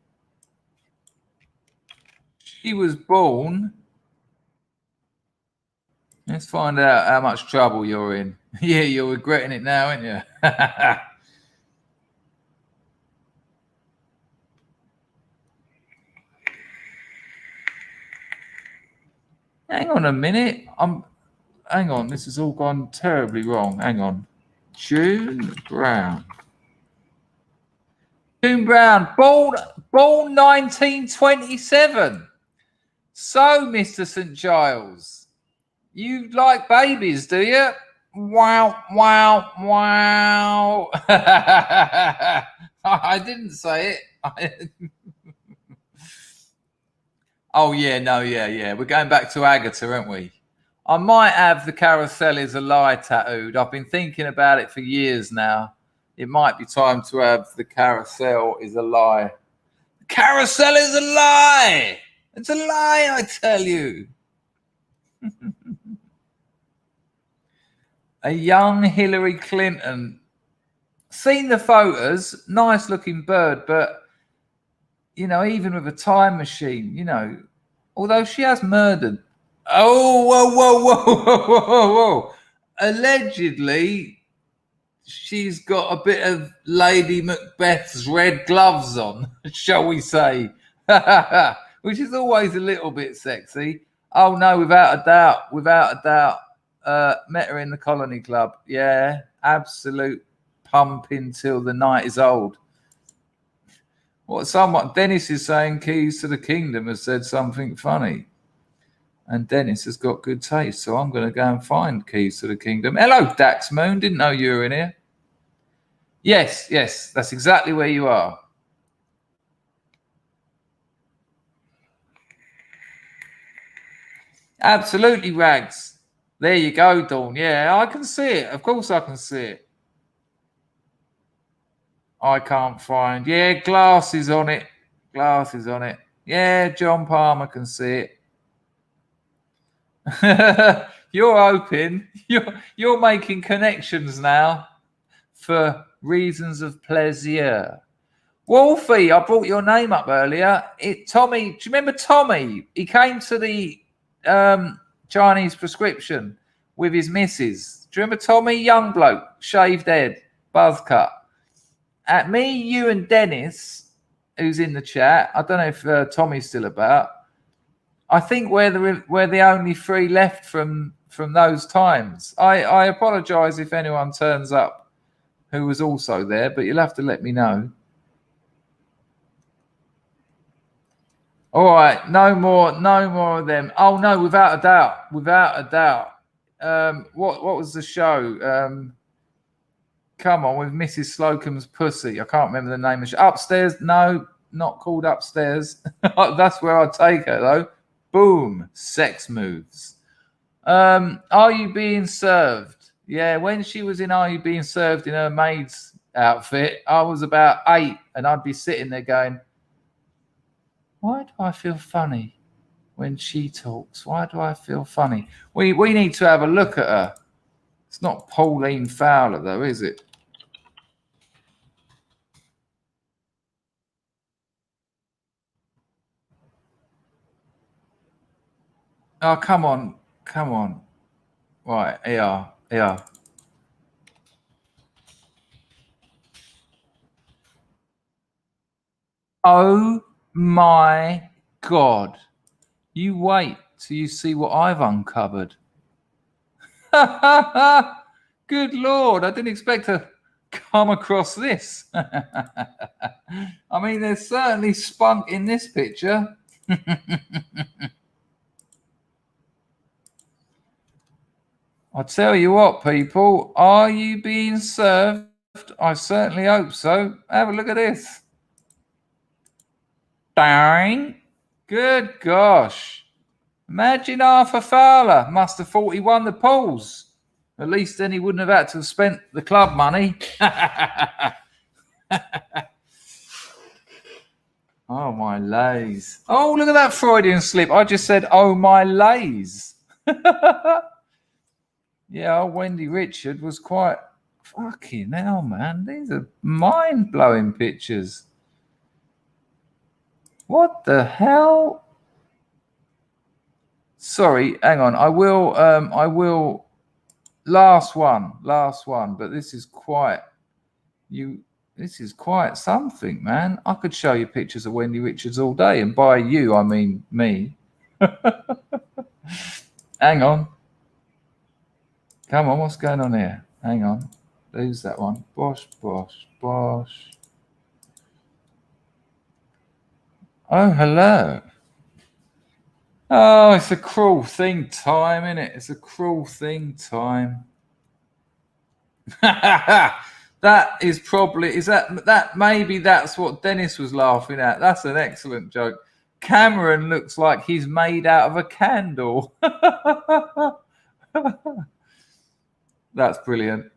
Let's find out how much trouble you're in. Yeah, you're regretting it now, aren't you? Hang on a minute. Hang on. This has all gone terribly wrong. Hang on. June Brown. June Brown, born 1927. So, Mr. St. Giles, you like babies, do you? Wow. I didn't say it. Oh, yeah, no, yeah. We're going back to Agatha, aren't we? I might have the carousel is a lie tattooed. I've been thinking about it for years now. It might be time to have the carousel is a lie. The carousel is a lie. It's a lie, I tell you. A young Hillary Clinton. Seen the photos, nice looking bird, but you know, even with a time machine, you know, although she has murdered. Oh, whoa. Allegedly, she's got a bit of Lady Macbeth's red gloves on, shall we say, which is always a little bit sexy. Oh, no, without a doubt. Met her in the Colony Club. Yeah, absolute pumping till the night is old. What Dennis is saying, Keys to the Kingdom has said something funny. And Dennis has got good taste, so I'm going to go and find Keys to the Kingdom. Hello, Dax Moon. Didn't know you were in here. Yes, that's exactly where you are. Absolutely, Rags. There you go, Dawn. Yeah, I can see it. Of course I can see it. I can't find. Yeah, glasses on it. Yeah, John Palmer can see it. You're hoping. You're making connections now for reasons of pleasure. Wolfie, I brought your name up earlier. Tommy, do you remember Tommy? He came to the Chinese prescription with his missus. Do you remember Tommy? Young bloke, shaved head, buzz cut. At me, you and Dennis, who's in the chat. I don't know if Tommy's still about. I think we're the only three left from those times. I apologise if anyone turns up who was also there, but you'll have to let me know. All right, no more of them. Oh no, without a doubt. What was the show? Come on, with Mrs. Slocum's Pussy. I can't remember the name of the show. Upstairs, no. not called upstairs. That's where I take her though. Boom, sex moves. Are you being served? Yeah, when she was in Are You Being Served in her maid's outfit, I was about 8 and I'd be sitting there going, why do I feel funny when she talks? Why do I feel funny? We need to have a look at her. It's not Pauline Fowler though, is it? Oh, come on. Come on. Right, here. Oh my God. You wait till you see what I've uncovered. Good Lord, I didn't expect to come across this. I mean, there's certainly spunk in this picture. I'll tell you what, people, are you being served? I certainly hope so. Have a look at this. Dang. Good gosh. Imagine Arthur Fowler must have thought he won the polls. At least then he wouldn't have had to have spent the club money. Oh, my lays. Oh, look at that Freudian slip. I just said, oh, my lays. Yeah, Wendy Richard was quite fucking hell, man. These are mind-blowing pictures. What the hell? Sorry, hang on. I will last one, but this is quite something, man. I could show you pictures of Wendy Richards all day, and by you I mean me. Hang on. Come on, what's going on here? Hang on. Who's that one? Bosh. Oh, hello. Oh, it's a cruel thing time, isn't it? It's a cruel thing time. That is probably, maybe that's what Dennis was laughing at. That's an excellent joke. Cameron looks like he's made out of a candle. That's brilliant.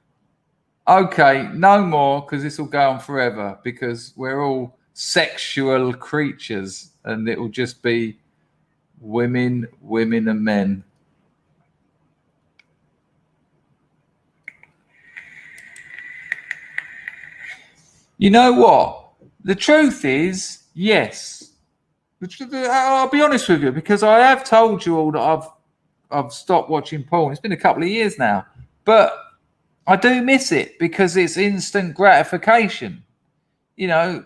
Okay, no more, because this will go on forever, because we're all sexual creatures and it will just be women and men. You know what? The truth is, yes. I'll be honest with you, because I have told you all that I've stopped watching porn. It's been a couple of years now, but I do miss it because it's instant gratification. You know,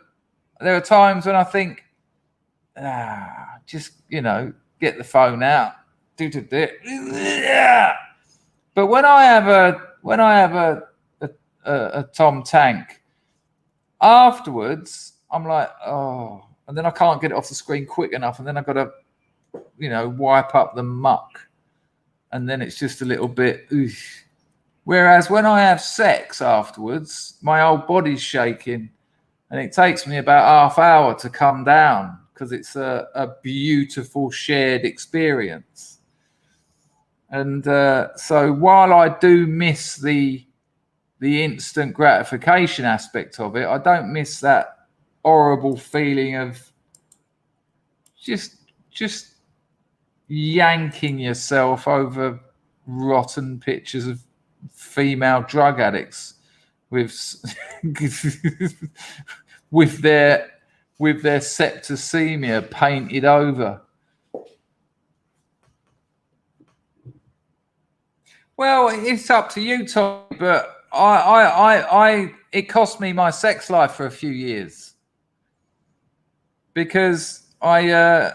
there are times when I think, just, get the phone out, do. But when I have a Tom Tank, afterwards I'm like, oh, and then I can't get it off the screen quick enough, and then I've got to, wipe up the muck, and then it's just a little bit. Oof. Whereas when I have sex afterwards, my whole body's shaking, and it takes me about half hour to come down because it's a beautiful shared experience. And so while I do miss the instant gratification aspect of it, I don't miss that horrible feeling of just yanking yourself over rotten pictures of female drug addicts with with their septicemia painted over. Well, it's up to you, Tom, but I it cost me my sex life for a few years because it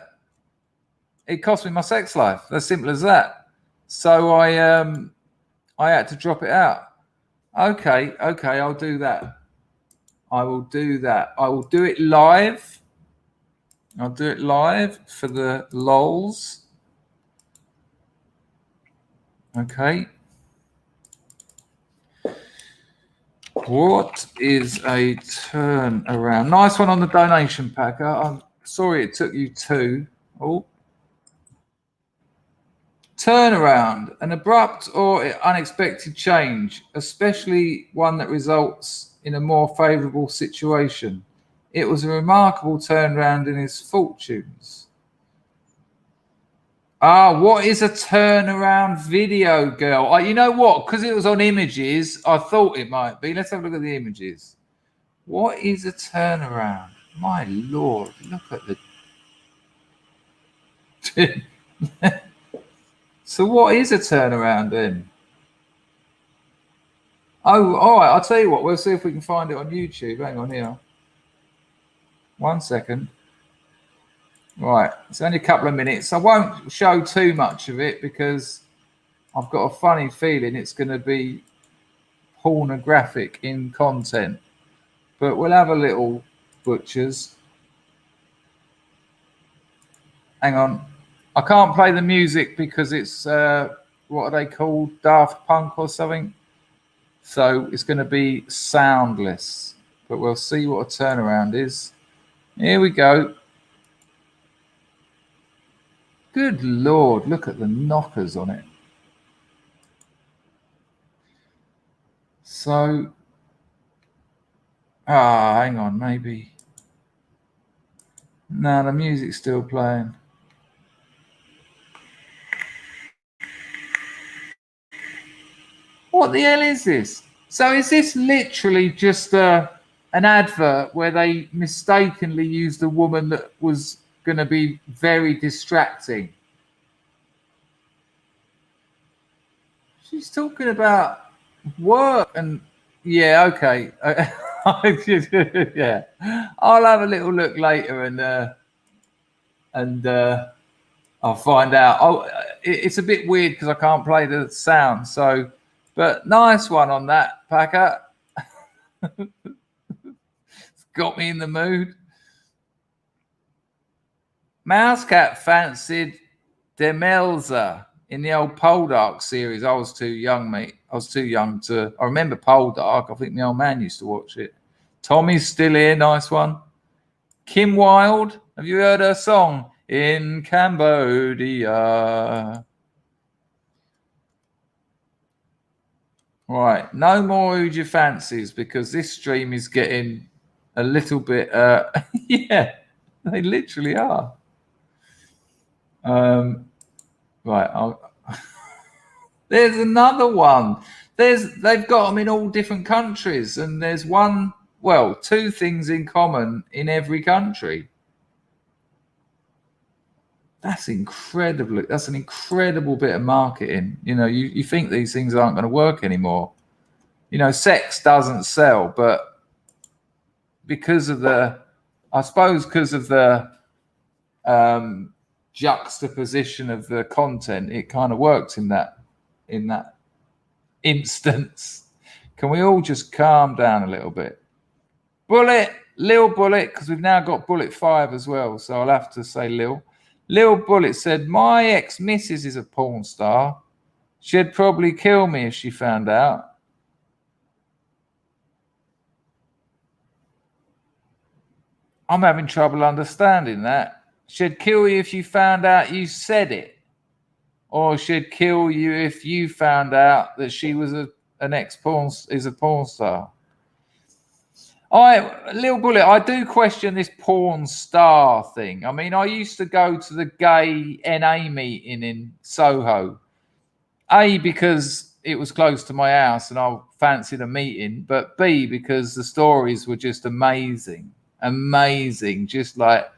cost me my sex life. As simple as that. So I had to drop it out. Okay, I'll do that. I will do that. I will do it live. I'll do it live for the lols. Okay. What is a turnaround? Nice one on the donation pack. I'm sorry it took you two. Oh. Turnaround, an abrupt or unexpected change, especially one that results in a more favourable situation. It was a remarkable turnaround in his fortunes. What is a turnaround video, girl? You know what? Because it was on images, I thought it might be. Let's have a look at the images. What is a turnaround? My Lord, look at the... So what is a turnaround then? Oh, all right. I'll tell you what. We'll see if we can find it on YouTube. Hang on here. 1 second. Right. It's only a couple of minutes. I won't show too much of it because I've got a funny feeling it's going to be pornographic in content. But we'll have a little butchers. Hang on. I can't play the music because it's, what are they called? Daft Punk or something? So it's going to be soundless. But we'll see what a turnaround is. Here we go. Good Lord, look at the knockers on it. So, hang on, maybe. No, the music's still playing. What the hell is this? So is this literally just an advert where they mistakenly used a woman that was going to be very distracting? She's talking about work and yeah, okay. Yeah, I'll have a little look later and I'll find out. Oh, it's a bit weird because I can't play the sound. So, but nice one on that, Packer. It's got me in the mood. Mousecat fancied Demelza in the old Poldark series. I was too young, mate. I was too young to. I remember Poldark. I think my old man used to watch it. Tommy's still here. Nice one. Kim Wilde. Have you heard her song? In Cambodia. Right. No more Who'd You Fancies because this stream is getting a little bit. Yeah, they literally are. Right. There's another one. They've got them in all different countries, and there's two things in common in every country. That's incredible. That's an incredible bit of marketing. You know, you think these things aren't going to work anymore. You know, sex doesn't sell, but because of the juxtaposition of the content, it kind of works in that instance. Can we all just calm down a little bit? Lil Bullet, because we've now got Bullet 5 as well, so I'll have to say Lil. Lil Bullet said, my ex-missus is a porn star. She'd probably kill me if she found out. I'm having trouble understanding that. She'd kill you if you found out you said it. Or she'd kill you if you found out that she was a porn star. Lil Bullet, I do question this porn star thing. I mean, I used to go to the gay NA meeting in Soho. A, because it was close to my house and I fancied a meeting. But B, because the stories were just amazing. Amazing. Just like,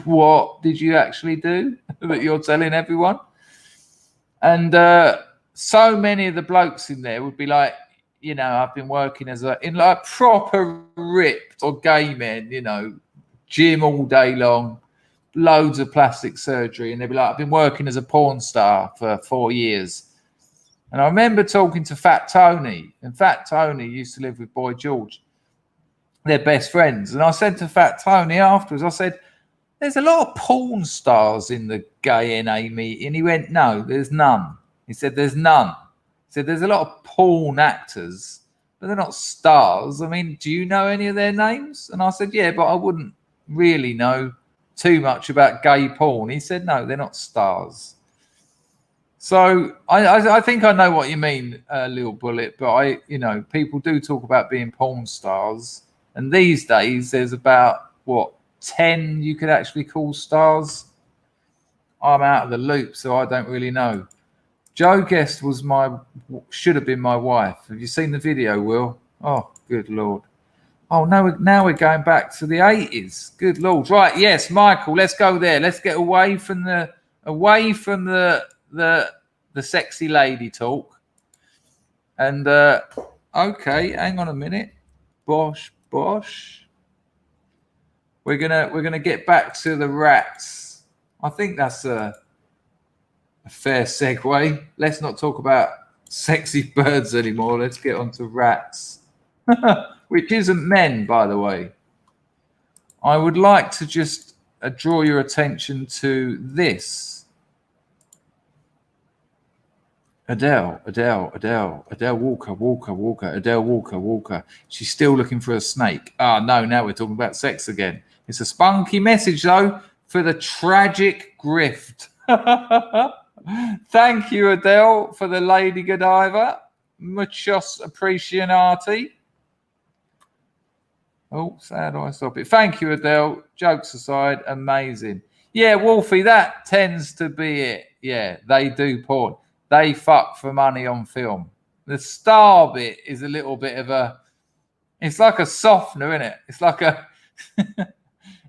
what did you actually do that you're telling everyone? And so many of the blokes in there would be like, you know, I've been working in like proper ripped or gay men, you know, gym all day long, loads of plastic surgery. And they'd be like, I've been working as a porn star for 4 years. And I remember talking to Fat Tony, and Fat Tony used to live with Boy George. They're best friends. And I said to Fat Tony afterwards, I said, there's a lot of porn stars in the gay NA meeting. He went, no, there's none. He said, there's none. He said, there's a lot of porn actors, but but they're not stars. I mean, do you know any of their names? And I said, yeah, but I wouldn't really know too much about gay porn. He said, no, they're not stars. So I think I know what you mean, Lil Bullet, but people do talk about being porn stars. And these days there's about, 10 you could actually call stars. I'm out of the loop, so I don't really know. Joe Guest should have been my wife. Have you seen the video, Will? Oh, good Lord. Oh, no, now we're going back to the 80s. Good Lord. Right, yes, Michael, let's go there. Let's get away from the sexy lady talk. And, okay, hang on a minute. Bosh. We're gonna get back to the rats. I think that's a fair segue. Let's not talk about sexy birds anymore. Let's get on to rats, which isn't men, by the way. I would like to just draw your attention to this. Adele Walker. She's still looking for a snake. Oh, no, now we're talking about sex again. It's a spunky message, though, for the tragic grift. Thank you, Adele, for the Lady Godiva. Muchos appreciati. Oh, how do I stop it? Thank you, Adele. Jokes aside, amazing. Yeah, Wolfie, that tends to be it. Yeah, they do porn. They fuck for money on film. The star bit is a little bit of it's like a softener, isn't it? It's like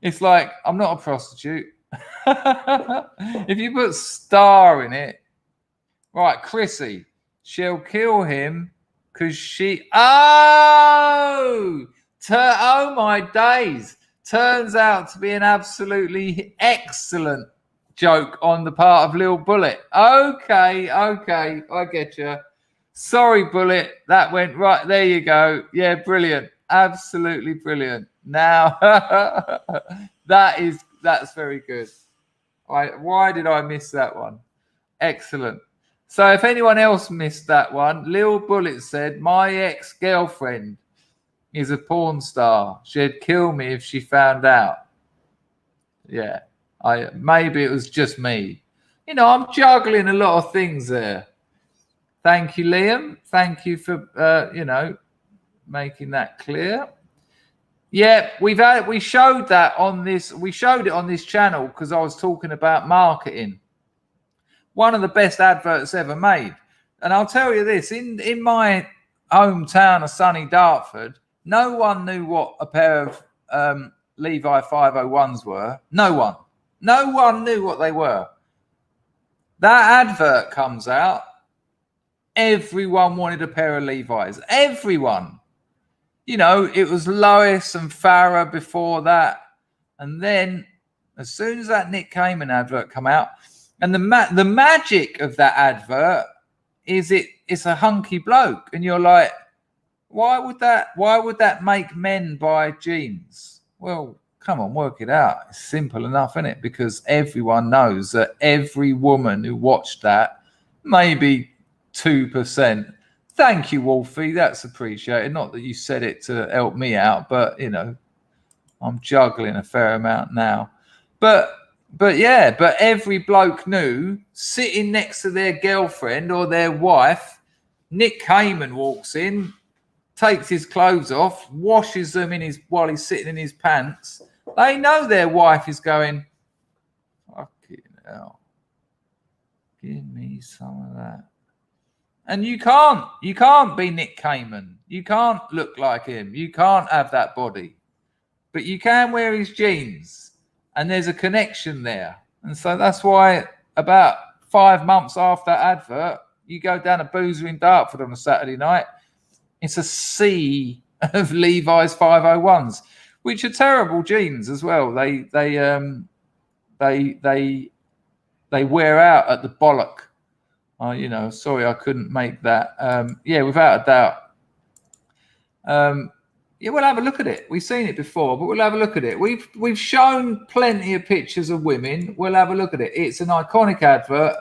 it's like, I'm not a prostitute. If you put star in it, right, Chrissy, she'll kill him because oh my days. Turns out to be an absolutely excellent joke on the part of Lil Bullet. Okay, I get you. Sorry, Bullet, that went right. There you go. Yeah, brilliant, absolutely brilliant. Now, that's very good. Why did I miss that one? Excellent. So, if anyone else missed that one, Lil Bullet said, "My ex-girlfriend is a porn star. She'd kill me if she found out." Yeah. Maybe it was just me. I'm juggling a lot of things there. Thank you, Liam. Thank you for making that clear. Yeah, we showed that on this. We showed it on this channel because I was talking about marketing. One of the best adverts ever made. And I'll tell you this: in my hometown of sunny Dartford, no one knew what a pair of Levi 501s were. No one knew what they were. That advert comes out. Everyone wanted a pair of Levi's. Everyone. It was Lois and Farah before that. And then as soon as that Nick Cayman advert come out, and the magic of that advert is it's a hunky bloke. And you're like, why would that make men buy jeans? Well, come on, work it out. It's simple enough, isn't it? Because everyone knows that every woman who watched that, maybe 2%. Thank you, Wolfie. That's appreciated. Not that you said it to help me out, but I'm juggling a fair amount now. But every bloke knew, sitting next to their girlfriend or their wife, Nick Cayman walks in, takes his clothes off, washes them while he's sitting in his pants. They know their wife is going, fucking hell, give me some of that. And you can't be Nick Cayman. You can't look like him. You can't have that body. But you can wear his jeans. And there's a connection there. And so that's why about 5 months after that advert, you go down a boozer in Dartford on a Saturday night, it's a sea of Levi's 501s, which are terrible jeans as well. They wear out at the bollock. Sorry, I couldn't make that. Without a doubt. We'll have a look at it. We've seen it before, but we'll have a look at it. We've shown plenty of pictures of women. We'll have a look at it. It's an iconic advert,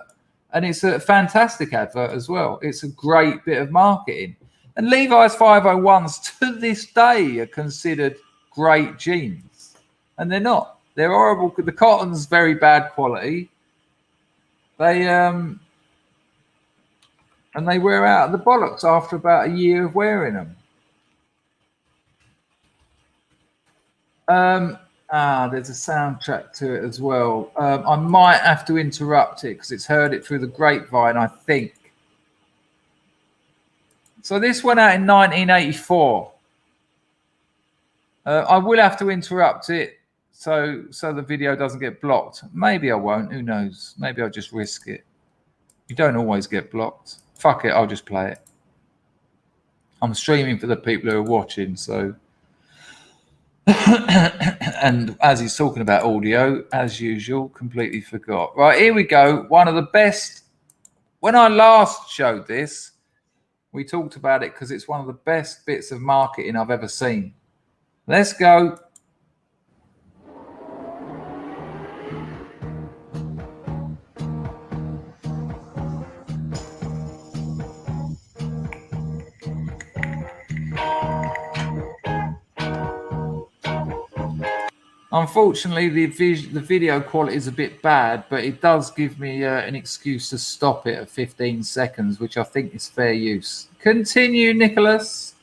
and it's a fantastic advert as well. It's a great bit of marketing. And Levi's 501s to this day are considered great jeans. And they're not. They're horrible. The cotton's very bad quality. And they wear out the bollocks after about a year of wearing them. There's a soundtrack to it as well. I might have to interrupt it because it's heard it through the grapevine, I think. So this went out in 1984. I will have to interrupt it so the video doesn't get blocked. Maybe I won't. Who knows? Maybe I'll just risk it. You don't always get blocked. Fuck it. I'll just play it. I'm streaming for the people who are watching, so. And as he's talking about audio, as usual, completely forgot. Right, here we go. One of the best. When I last showed this, we talked about it because it's one of the best bits of marketing I've ever seen. Let's go. Unfortunately, the video quality is a bit bad, but it does give me an excuse to stop it at 15 seconds, which I think is fair use. Continue, Nicholas.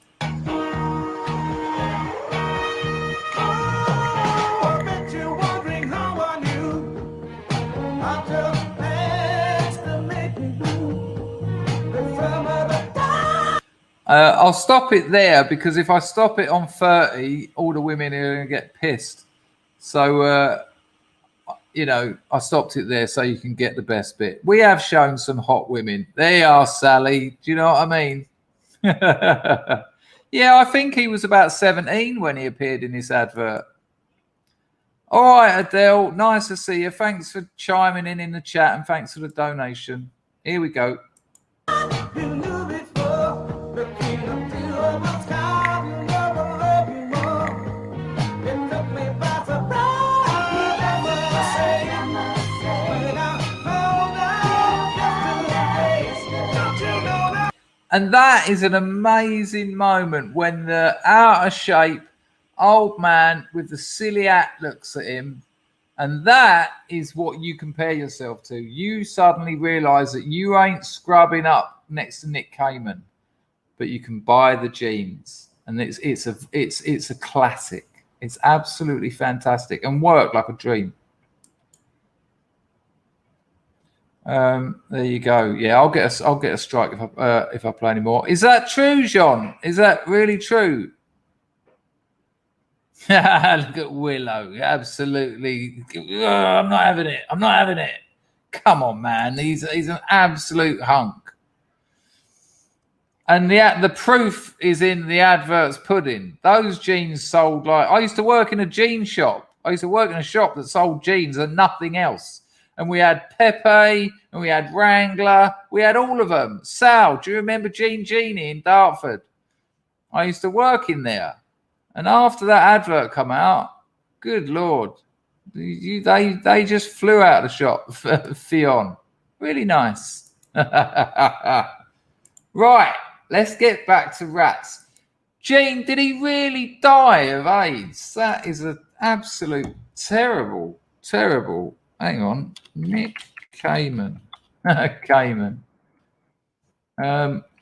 I'll stop it there because if I stop it on 30, all the women are going to get pissed. So, you know, I stopped it there so you can get the best bit. We have shown some hot women. They are, Sally. Do you know what I mean? Yeah, I think he was about 17 when he appeared in this advert. All right, Adele. Nice to see you. Thanks for chiming in the chat and thanks for the donation. Here we go. And that is an amazing moment when the out of shape old man with the silly hat looks at him. And that is what you compare yourself to. You suddenly realize that you ain't scrubbing up next to Nick Kamen, but you can buy the jeans. And it's a classic. It's absolutely fantastic and worked like a dream. There you go. Yeah, I'll get a strike if I play anymore. Is that true, John? Is that really true? Look at Willow. Absolutely. I'm not having it. I'm not having it. Come on, man. He's an absolute hunk. And the proof is in the adverts pudding. Those jeans sold like I used to work in a jean shop. I used to work in a shop that sold jeans and nothing else. And we had Pepe, and we had Wrangler. We had all of them. Sal, do you remember Jeanie in Dartford? I used to work in there. And after that advert come out, good Lord, they just flew out of the shop, Fionn. Really nice. Right, let's get back to rats. Gene, did he really die of AIDS? That is an absolute terrible. Hang on, Nick Kamen. Kamen.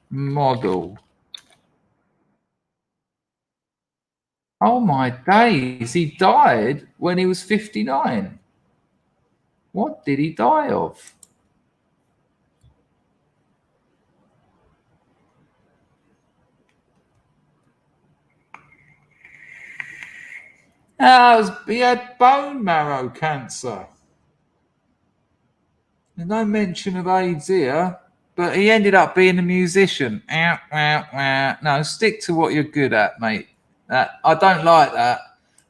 Model. Oh my days, he died when he was 59. What did he die of? He had bone marrow cancer. There's no mention of AIDS here, but he ended up being a musician. No, stick to what you're good at, mate. I don't like that.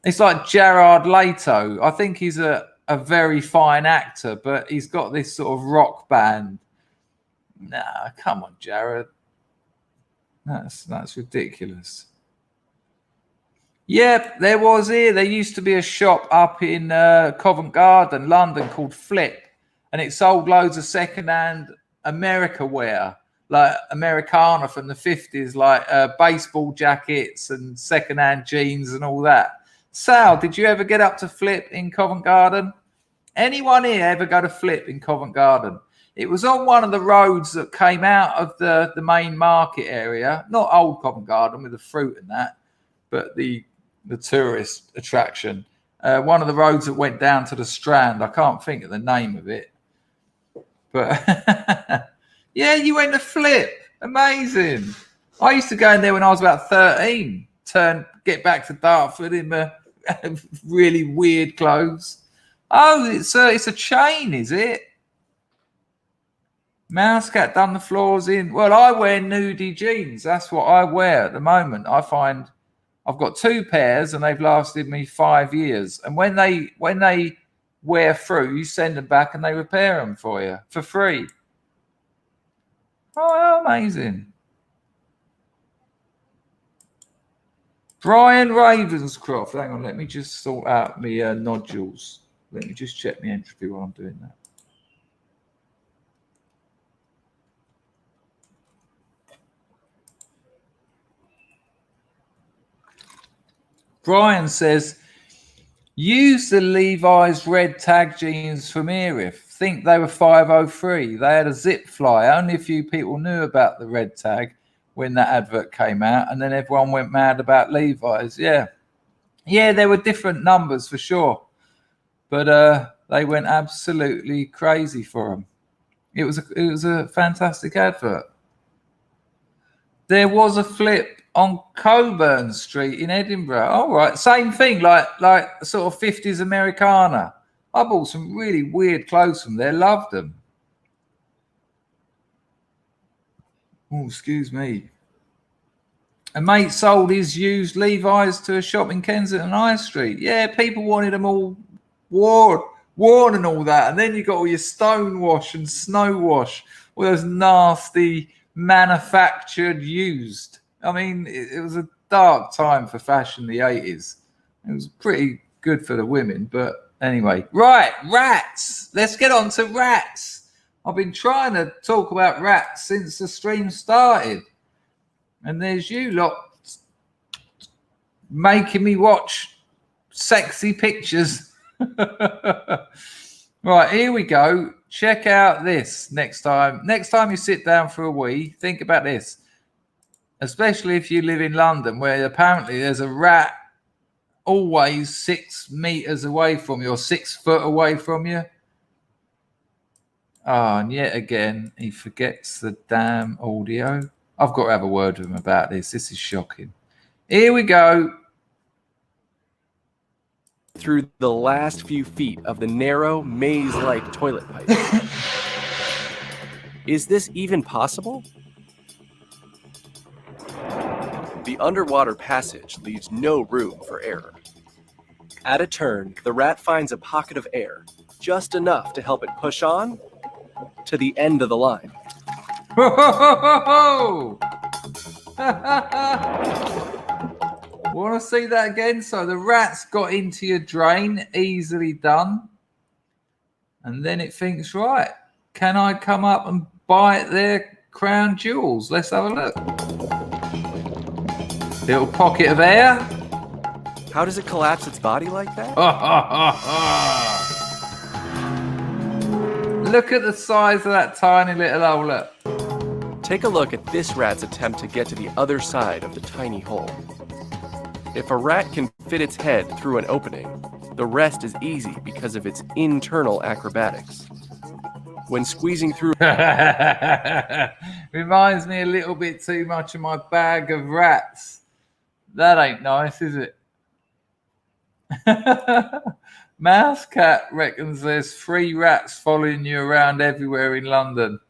It's like Jared Leto. I think he's a very fine actor, but he's got this sort of rock band. Nah, come on, Jared. That's ridiculous. Yep, there was here. There used to be a shop up in Covent Garden, London, called Flip, and it sold loads of second-hand America wear, like Americana from the 50s, like baseball jackets and secondhand jeans and all that. Sal, did you ever get up to Flip in Covent Garden? Anyone here ever go to Flip in Covent Garden? It was on one of the roads that came out of the main market area, not old Covent Garden with the fruit and that, but the tourist attraction. One of the roads that went down to the Strand. I can't think of the name of it. But yeah, you went to Flip. Amazing. I used to go in there when I was about 13. Get back to Dartford in my really weird clothes. Oh, it's a chain, is it? Mousecat done the floors in. Well, I wear nudie jeans. That's what I wear at the moment. I find I've got 2 pairs and they've lasted me 5 years. And when they wear through, you send them back and they repair them for you for free. Oh, amazing. Brian Ravenscroft. Hang on, let me just sort out my nodules. Let me just check my entropy while I'm doing that. Brian says, use the Levi's red tag jeans from Erith. Think they were 503. They had a zip fly. Only a few people knew about the red tag when that advert came out, and then everyone went mad about Levi's. Yeah, there were different numbers for sure, but they went absolutely crazy for them. It was a fantastic advert. There was a Flip on Coburn Street in Edinburgh. All right, same thing, like sort of 50s Americana. I bought some really weird clothes from there. Loved them. Oh, excuse me. A mate sold his used Levi's to a shop in Kensington High Street. Yeah, people wanted them all worn and all that. And then you got all your stone wash and snow wash, all those nasty manufactured used. I mean, it was a dark time for fashion in the 80s. It was pretty good for the women, but anyway. Right, rats. Let's get on to rats. I've been trying to talk about rats since the stream started. And there's you lot making me watch sexy pictures. Right, here we go. Check out this next time. Next time you sit down for a wee, think about this. Especially if you live in London, where apparently there's a rat always 6 meters away from you, or 6 foot away from you. Oh, and yet again, he forgets the damn audio. I've got to have a word with him about this. This is shocking. Here we go. Through the last few feet of the narrow, maze-like toilet pipe. Is this even possible? The underwater passage leaves no room for error. At a turn, the rat finds a pocket of air, just enough to help it push on to the end of the line. Want to see that again? So the rat's got into your drain, easily done. And then it thinks, right, can I come up and bite their crown jewels? Let's have a look. Little pocket of air. How does it collapse its body like that? Look at the size of that tiny little hole. Look. Take a look at this rat's attempt to get to the other side of the tiny hole. If a rat can fit its head through an opening, the rest is easy because of its internal acrobatics. When squeezing through... Reminds me a little bit too much of my bag of rats. That ain't nice, is it? Mousecat reckons there's 3 rats following you around everywhere in London.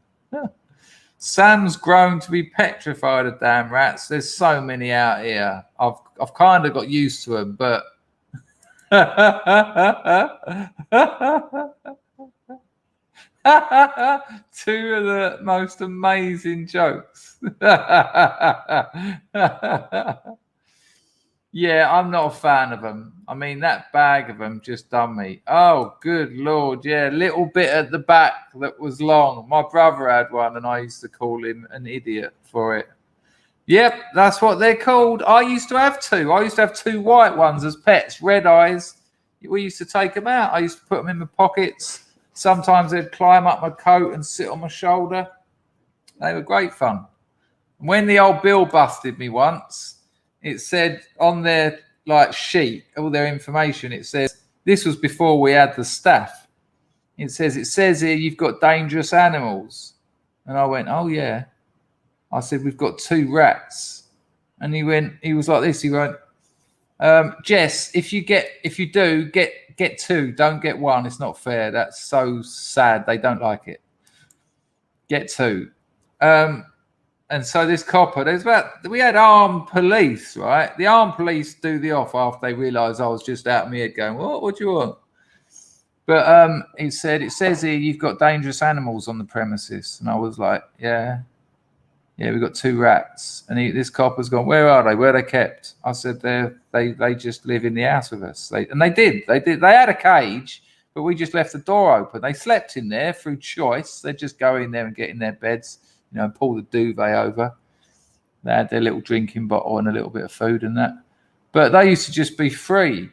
Sam's grown to be petrified of damn rats. There's so many out here. I've kind of got used to them, but 2 of the most amazing jokes. Yeah, I'm not a fan of them. I mean, that bag of them just done me. Oh, good Lord. Yeah, little bit at the back that was long. My brother had one and I used to call him an idiot for it. Yep, that's what they're called. I used to have two. I used to have two white ones as pets, red eyes. We used to take them out. I used to put them in my pockets. Sometimes they'd climb up my coat and sit on my shoulder. They were great fun. When the old bill busted me once, it said on their like sheet, all their information, it says, this was before we had the staff. It says here you've got dangerous animals. And I went, oh yeah. I said, we've got two rats. And he was like this, he went, Jess, if you do, get two, don't get one. It's not fair. That's so sad. They don't like it. Get two. And so this copper, we had armed police, right? The armed police do the off after they realised I was just out of my head going, what do you want? But it says here, you've got dangerous animals on the premises. And I was like, yeah, we've got two rats. And this copper's gone, where are they? Where are they kept? I said, they just live in the house with us. They did. They had a cage, but we just left the door open. They slept in there through choice. They'd just go in there and get in their beds, pull the duvet over. They had their little drinking bottle and a little bit of food and that. But they used to just be free.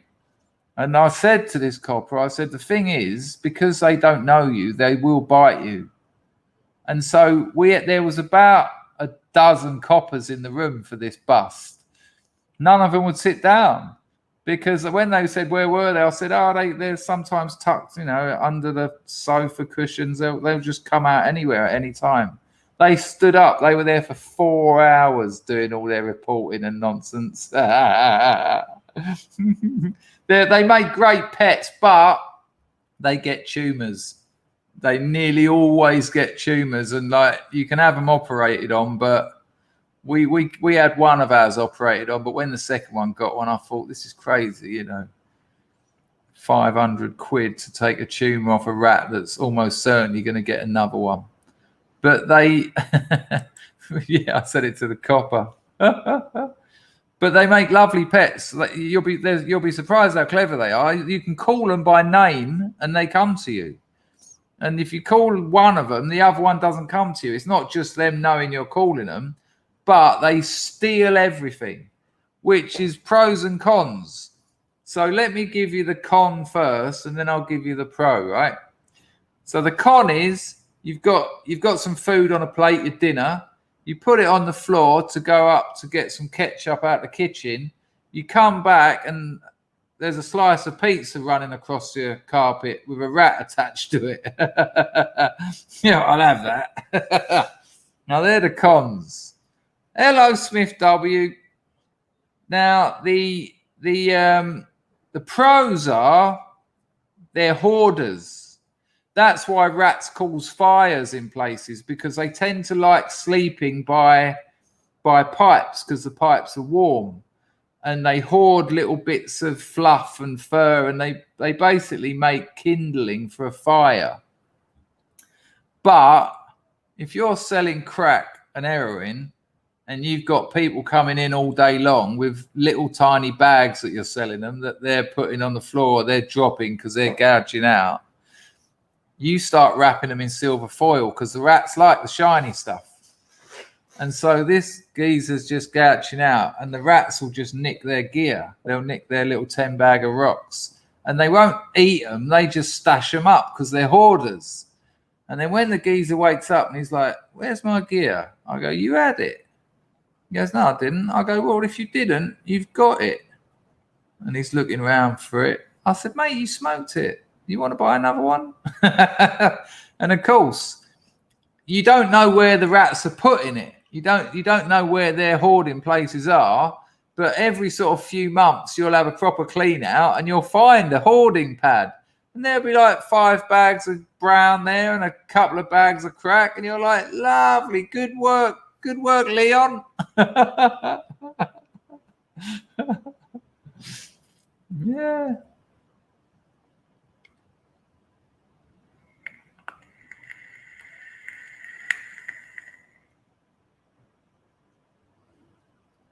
And I said to this copper, I said, the thing is, because they don't know you, they will bite you. And so there was about a dozen coppers in the room for this bust. None of them would sit down. Because when they said, where were they? I said, they're sometimes tucked, under the sofa cushions. They'll just come out anywhere at any time. They stood up. They were there for 4 hours doing all their reporting and nonsense. They make great pets, but they get tumours. They nearly always get tumours, and you can have them operated on, but we had one of ours operated on, but when the second one got one, I thought, this is crazy, 500 quid to take a tumour off a rat that's almost certainly going to get another one. But they, yeah, I said it to the copper. But they make lovely pets. You'll be surprised how clever they are. You can call them by name and they come to you. And if you call one of them, the other one doesn't come to you. It's not just them knowing you're calling them, but they steal everything, which is pros and cons. So let me give you the con first, and then I'll give you the pro, right? So the con is you've got some food on a plate, your dinner. You put it on the floor to go up to get some ketchup out of the kitchen. You come back and there's a slice of pizza running across your carpet with a rat attached to it. Yeah, I'll have that. Now, they're the cons. Hello, Smith W. Now, the pros are they're hoarders. That's why rats cause fires in places, because they tend to like sleeping by pipes because the pipes are warm. And they hoard little bits of fluff and fur, and they basically make kindling for a fire. But if you're selling crack and heroin and you've got people coming in all day long with little tiny bags that you're selling them that they're putting on the floor, they're dropping because they're gouging out, you start wrapping them in silver foil because the rats like the shiny stuff. And so this geezer's just gouging out, and the rats will just nick their gear. They'll nick their little 10 bag of rocks, and they won't eat them. They just stash them up because they're hoarders. And then when the geezer wakes up and he's like, where's my gear? I go, you had it. He goes, no, I didn't. I go, well, if you didn't, you've got it. And he's looking around for it. I said, mate, you smoked it. You want to buy another one? And of course, you don't know where the rats are putting it. You don't know where their hoarding places are, but every sort of few months you'll have a proper clean out and you'll find a hoarding pad. And there'll be like 5 bags of brown there and a couple of bags of crack, and you're like, lovely, good work, Leon. Yeah.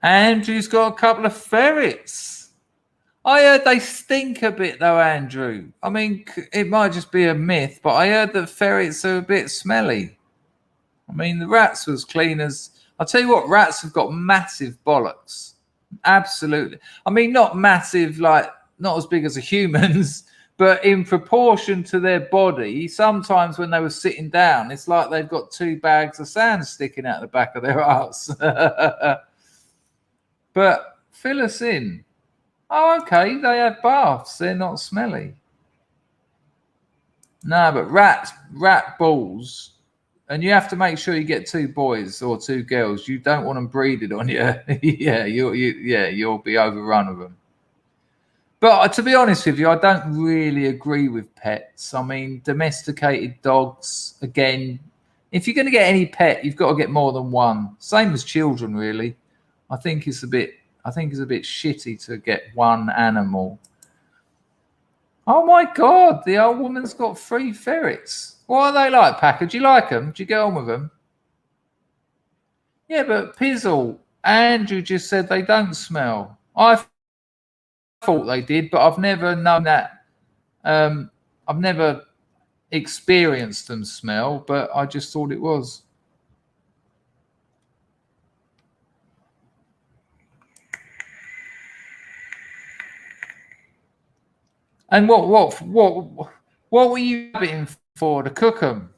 Andrew's got a couple of ferrets. I heard they stink a bit though, Andrew. I mean, it might just be a myth, but I heard that ferrets are a bit smelly. I mean, the rats were as clean as... I'll tell you what, rats have got massive bollocks. Absolutely. I mean, not massive, like, not as big as a human's, but in proportion to their body, sometimes when they were sitting down, it's like they've got 2 bags of sand sticking out the back of their arse. But fill us in. Oh, okay, they have baths. They're not smelly. No, but rat balls... And you have to make sure you get 2 boys or 2 girls. You don't want them breeding on you. Yeah, you'll be overrun with them. But to be honest with you, I don't really agree with pets. I mean, domesticated dogs, again, if you're going to get any pet, you've got to get more than one. Same as children, really. I think it's a bit shitty to get one animal. Oh my God, the old woman's got 3 ferrets. What are they like, Packer? Do you like them? Do you get on with them? Yeah, but Pizzle, Andrew just said they don't smell. I thought they did, but I've never known that. I've never experienced them smell, but I just thought it was. And what were you eating for to cook them?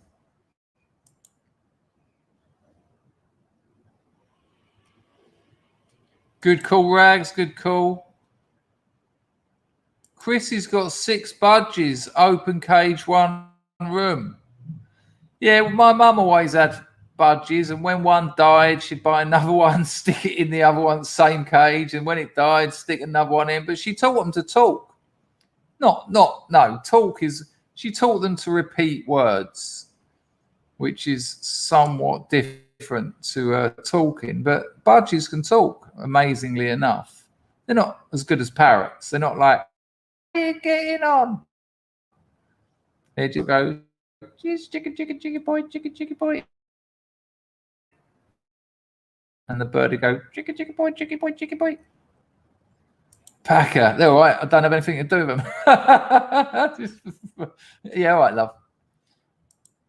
Good call, Rags. Good call. Chrissy's got 6 budgies, open cage, 1 room. Yeah, well, my mum always had budgies, and when one died, she'd buy another one, stick it in the other one, same cage, and when it died, stick another one in. But she taught them to talk. Talk is... She taught them to repeat words, which is somewhat different to talking. But budgies can talk, amazingly enough. They're not as good as parrots. They're not like, "Hey, getting on." They just go, "Just chicka, chicka, chicka, boy, chicka, chicka, boy." And the bird would go, "Chicka, chicka, boy, chicka, boy, chicka, boy." Packer, they're all right. I don't have anything to do with them. Yeah, all right, love.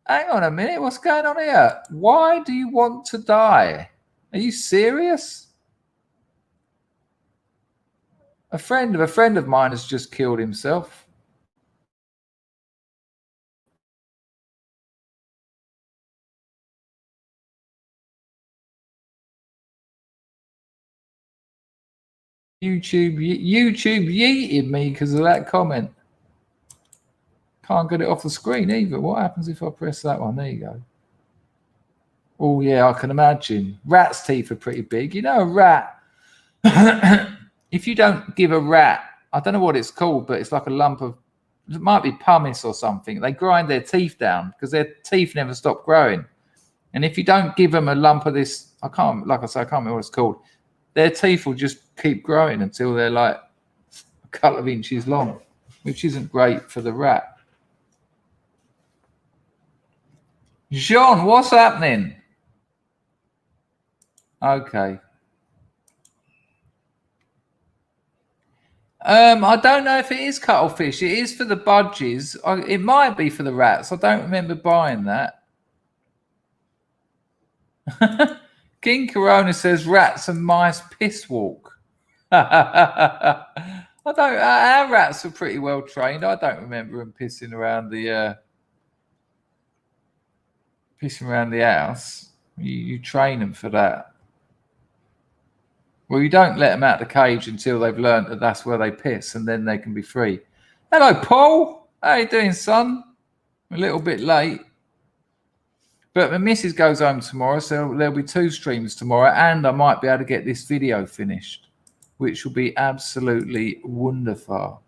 Hang on a minute. What's going on here? Why do you want to die? Are you serious? A friend of mine has just killed himself. YouTube yeeted me because of that comment. Can't get it off the screen either. What happens if I press that one? There you go. Oh, yeah, I can imagine. Rat's teeth are pretty big. You know, a rat, if you don't give a rat, I don't know what it's called, but it's like a lump of, it might be pumice or something. They grind their teeth down because their teeth never stop growing. And if you don't give them a lump of this, I can't remember what it's called. Their teeth will just keep growing until they're like a couple of inches long, which isn't great for the rat. Jean, what's happening? Okay. I don't know if it is cuttlefish. It is for the budgies. It might be for the rats. I don't remember buying that. King Corona says rats and mice piss walk. I don't. Our rats are pretty well trained. I don't remember them pissing around the house. You train them for that. Well, you don't let them out the cage until they've learned that that's where they piss, and then they can be free. Hello, Paul. How you doing, son? A little bit late. But my missus goes home tomorrow, so there'll be 2 streams tomorrow, and I might be able to get this video finished, which will be absolutely wonderful.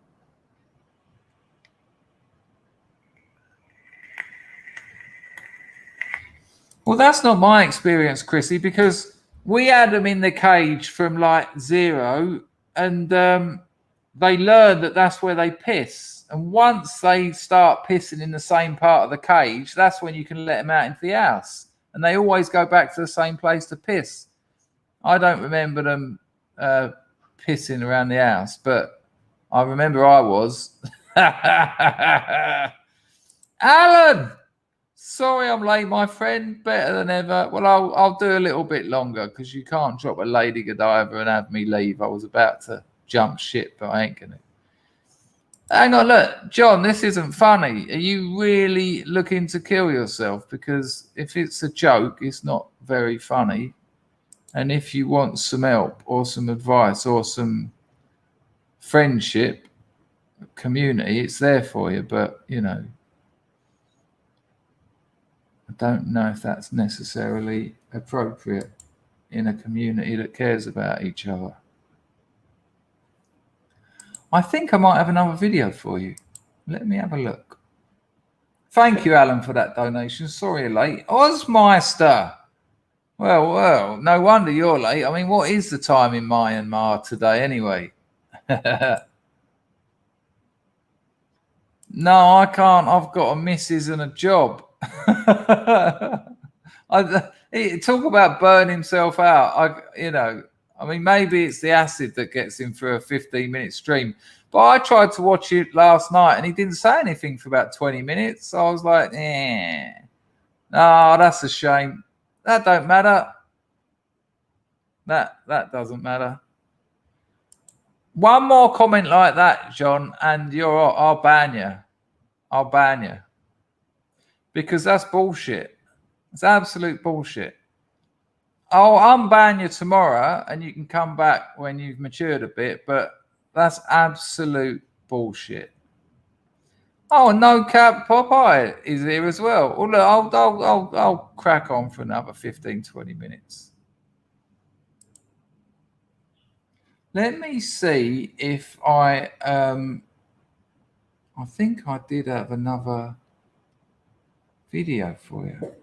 Well, that's not my experience, Chrissy, because we had them in the cage from like 0, and they learn that that's where they piss. And once they start pissing in the same part of the cage, that's when you can let them out into the house. And they always go back to the same place to piss. I don't remember them pissing around the house, but I remember I was. Alan, sorry I'm late, my friend. Better than ever. Well, I'll do a little bit longer because you can't drop a Lady Godiva and have me leave. I was about to jump ship, but I ain't gonna. Hang on, look, John, this isn't funny. Are you really looking to kill yourself? Because if it's a joke, it's not very funny. And if you want some help or some advice or some friendship, community, it's there for you. But, you know, I don't know if that's necessarily appropriate in a community that cares about each other. I think I might have another video for you. Let me have a look. Thank you, Alan, for that donation. Sorry you're late. Ozmeister. Well, no wonder you're late. I mean, what is the time in Myanmar today anyway? No, I can't. I've got a missus and a job. Talk about burn himself out. I mean, maybe it's the acid that gets him through a 15-minute stream. But I tried to watch it last night and he didn't say anything for about 20 minutes. So I was like, no, that's a shame. That don't matter. That doesn't matter. One more comment like that, John, and I'll ban you. I'll ban you. Because that's bullshit. It's absolute bullshit. I'll unban you tomorrow and you can come back when you've matured a bit, but that's absolute bullshit. Oh, no cap Popeye is here as well. Well, look, I'll crack on for another 15, 20 minutes. Let me see if I think I did have another video for you.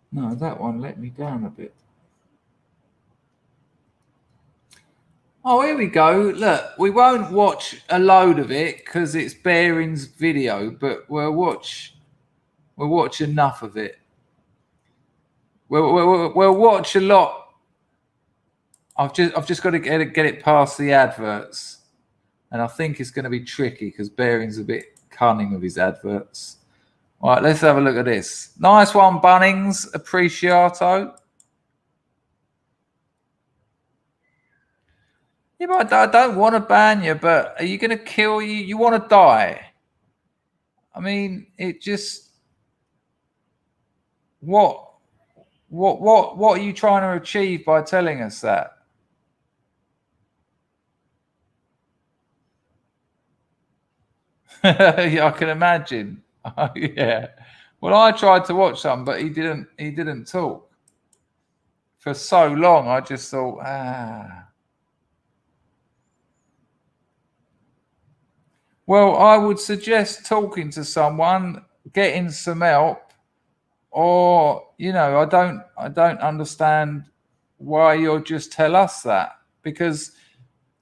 No, that one let me down a bit. Oh, here we go. Look, we won't watch a load of it because it's Bearing's video, but we'll watch enough of it. We'll watch a lot. I've just got to get it past the adverts, and I think it's going to be tricky because Bearing's a bit cunning with his adverts. All right, let's have a look at this. Nice one, Bunnings. Appreciato. Yeah, but I don't want to ban you, but are you going to kill you? You want to die? I mean, it just... What are you trying to achieve by telling us that? Yeah, I can imagine. Yeah. Well, I tried to watch some, but he didn't talk for so long. I just thought, Well, I would suggest talking to someone, getting some help, or I don't understand why you'll just tell us that, because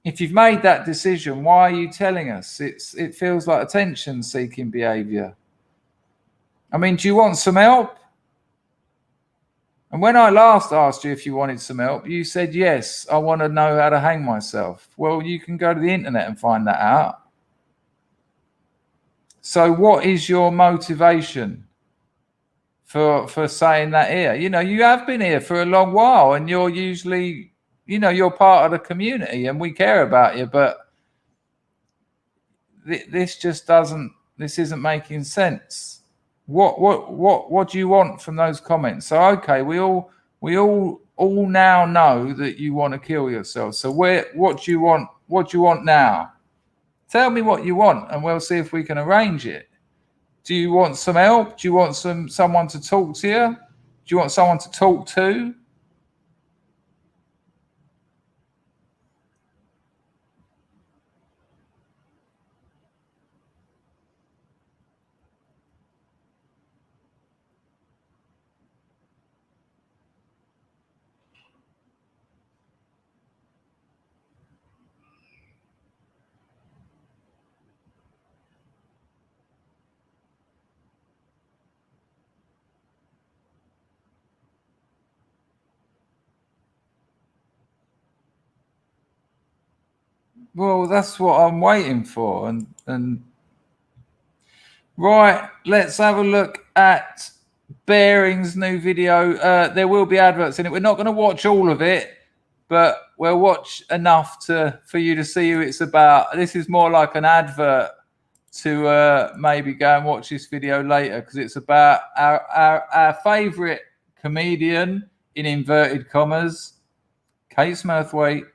if you've made that decision, why are you telling us? It feels like attention-seeking behavior. I mean, do you want some help? And when I last asked you if you wanted some help, you said, yes, I want to know how to hang myself. Well, you can go to the internet and find that out. So what is your motivation for saying that here? You have been here for a long while and you're usually, you're part of the community and we care about you, but this isn't making sense. What do you want from those comments? So okay, we all now know that you want to kill yourself. So what do you want? What do you want now? Tell me what you want, and we'll see if we can arrange it. Do you want some help? Do you want someone to talk to you? Do you want someone to talk to? Well, that's what I'm waiting for. And right, let's have a look at Bearing's new video. There will be adverts in it. We're not going to watch all of it, but we'll watch enough for you to see who it's about. This is more like an advert to maybe go and watch this video later, because it's about our favourite comedian, in inverted commas, Kate Smurthwaite.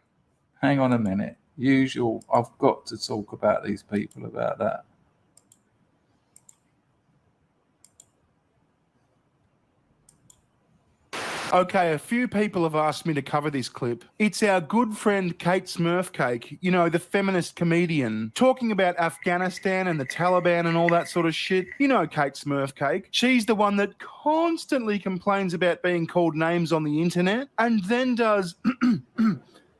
Hang on a minute. Usual. I've got to talk about these people about that. Okay, a few people have asked me to cover this clip. It's our good friend Kate Smurfcake, you know, the feminist comedian, talking about Afghanistan and the Taliban and all that sort of shit. You know Kate Smurfcake. She's the one that constantly complains about being called names on the internet and then does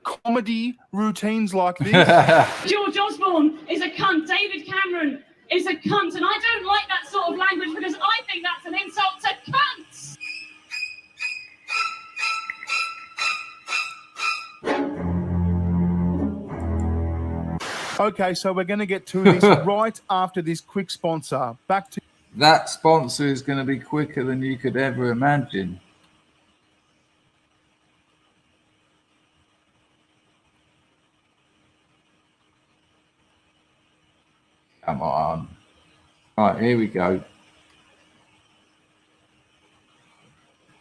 comedy routines like this. George Osborne is a cunt. David Cameron is a cunt. And I don't like that sort of language because I think that's an insult to cunts. Okay, so we're going to get to this right after this quick sponsor. Back to that sponsor is going to be quicker than you could ever imagine. Come on. All right, here we go.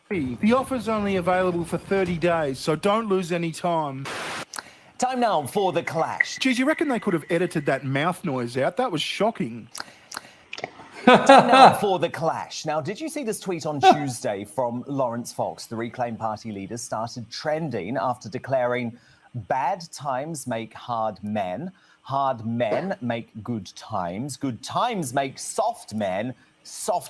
the offer's only available for 30 days, so don't lose any time. Time now for The Clash. Geez, you reckon they could have edited that mouth noise out? That was shocking. Time now for The Clash. Now, did you see this tweet on Tuesday from Lawrence Fox? The Reclaim Party leader started trending after declaring, "Bad times make hard men make good times make soft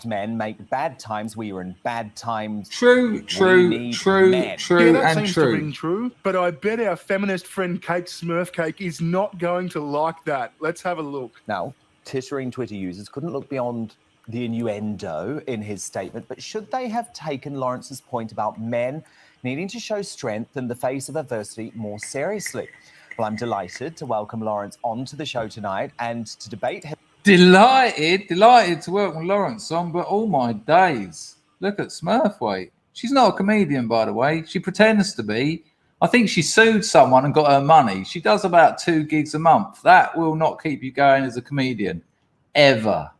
men make bad times. We are in bad times. True, men." Yeah, that and seems to ring true. But I bet our feminist friend Kate Smurfcake is not going to like that. Let's have a look. Now, tittering Twitter users couldn't look beyond the innuendo in his statement, but should they have taken Lawrence's point about men needing to show strength in the face of adversity more seriously? Well, I'm delighted to welcome Lawrence onto the show tonight and to debate him. Delighted to work with Lawrence on, but all my days. Look at Smurthwaite. She's not a comedian, by the way. She pretends to be. I think she sued someone and got her money. She does about 2 gigs a month. That will not keep you going as a comedian, ever.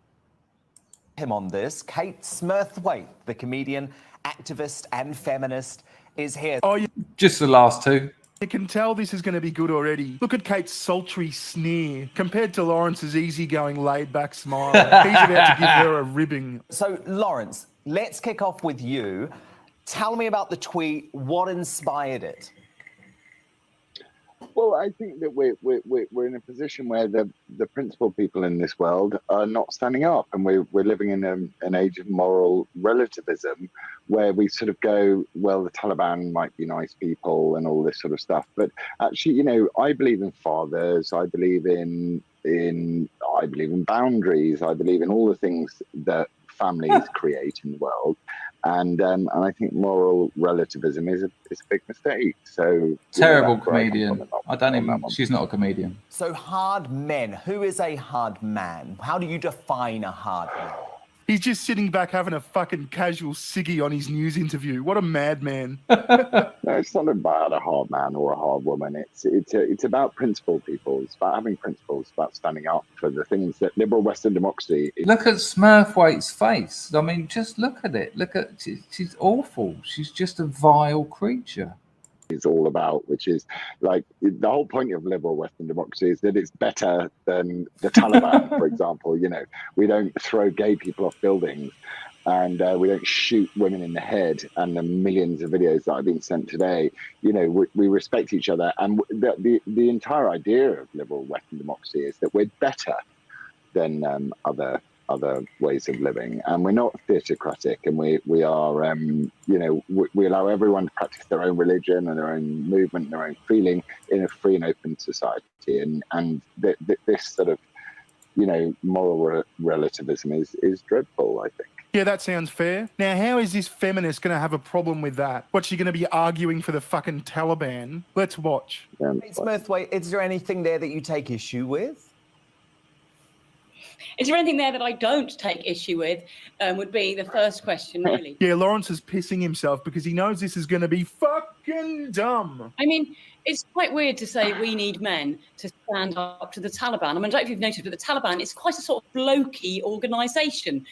Him on this, Kate Smurthwaite, the comedian, activist and feminist, is here. Oh, Just the last 2. you can tell this is going to be good already. Look at Kate's sultry sneer compared to Lawrence's easygoing, laid-back smile. He's about to give her a ribbing. So, Lawrence, let's kick off with you. Tell me about the tweet. What inspired it? Well, I think that we're in a position where the principal people in this world are not standing up, and we're living in an age of moral relativism, where we sort of go, well, the Taliban might be nice people and all this sort of stuff, but actually, you know, I believe in fathers, I believe in boundaries, I believe in all the things that families create in the world. And I think moral relativism is a big mistake. So terrible comedian. I don't even. She's not a comedian. So hard men. Who is a hard man? How do you define a hard man? He's just sitting back having a fucking casual ciggy on his news interview. What a madman. No, it's not about a hard man or a hard woman. It's about principled people. It's about having principles. It's about standing up for the things that liberal Western democracy. Look at Smurthwaite's face. I mean, just look at it. Look at she's awful. She's just a vile creature. Is all about, which is like the whole point of liberal Western democracy is that it's better than the Taliban, for example. You know, we don't throw gay people off buildings, and we don't shoot women in the head. And the millions of videos that have been sent today, you know, we respect each other. And the entire idea of liberal Western democracy is that we're better than other ways of living, and we're not theocratic, and we are you know, we allow everyone to practice their own religion and their own movement and their own feeling in a free and open society, and this sort of moral relativism is dreadful, I think. Yeah, that sounds fair. Now, how is this feminist going to have a problem with that? What's she going to be arguing for the fucking Taliban? Let's watch. Kate Smurthwaite, is there anything there that you take issue with? Is there anything there that I don't take issue with? Would be the first question, really. Yeah, Lawrence is pissing himself because he knows this is going to be fucking dumb. I mean, it's quite weird to say we need men to stand up to the Taliban. I mean, I don't know if you've noticed, but the Taliban is quite a sort of blokey organisation.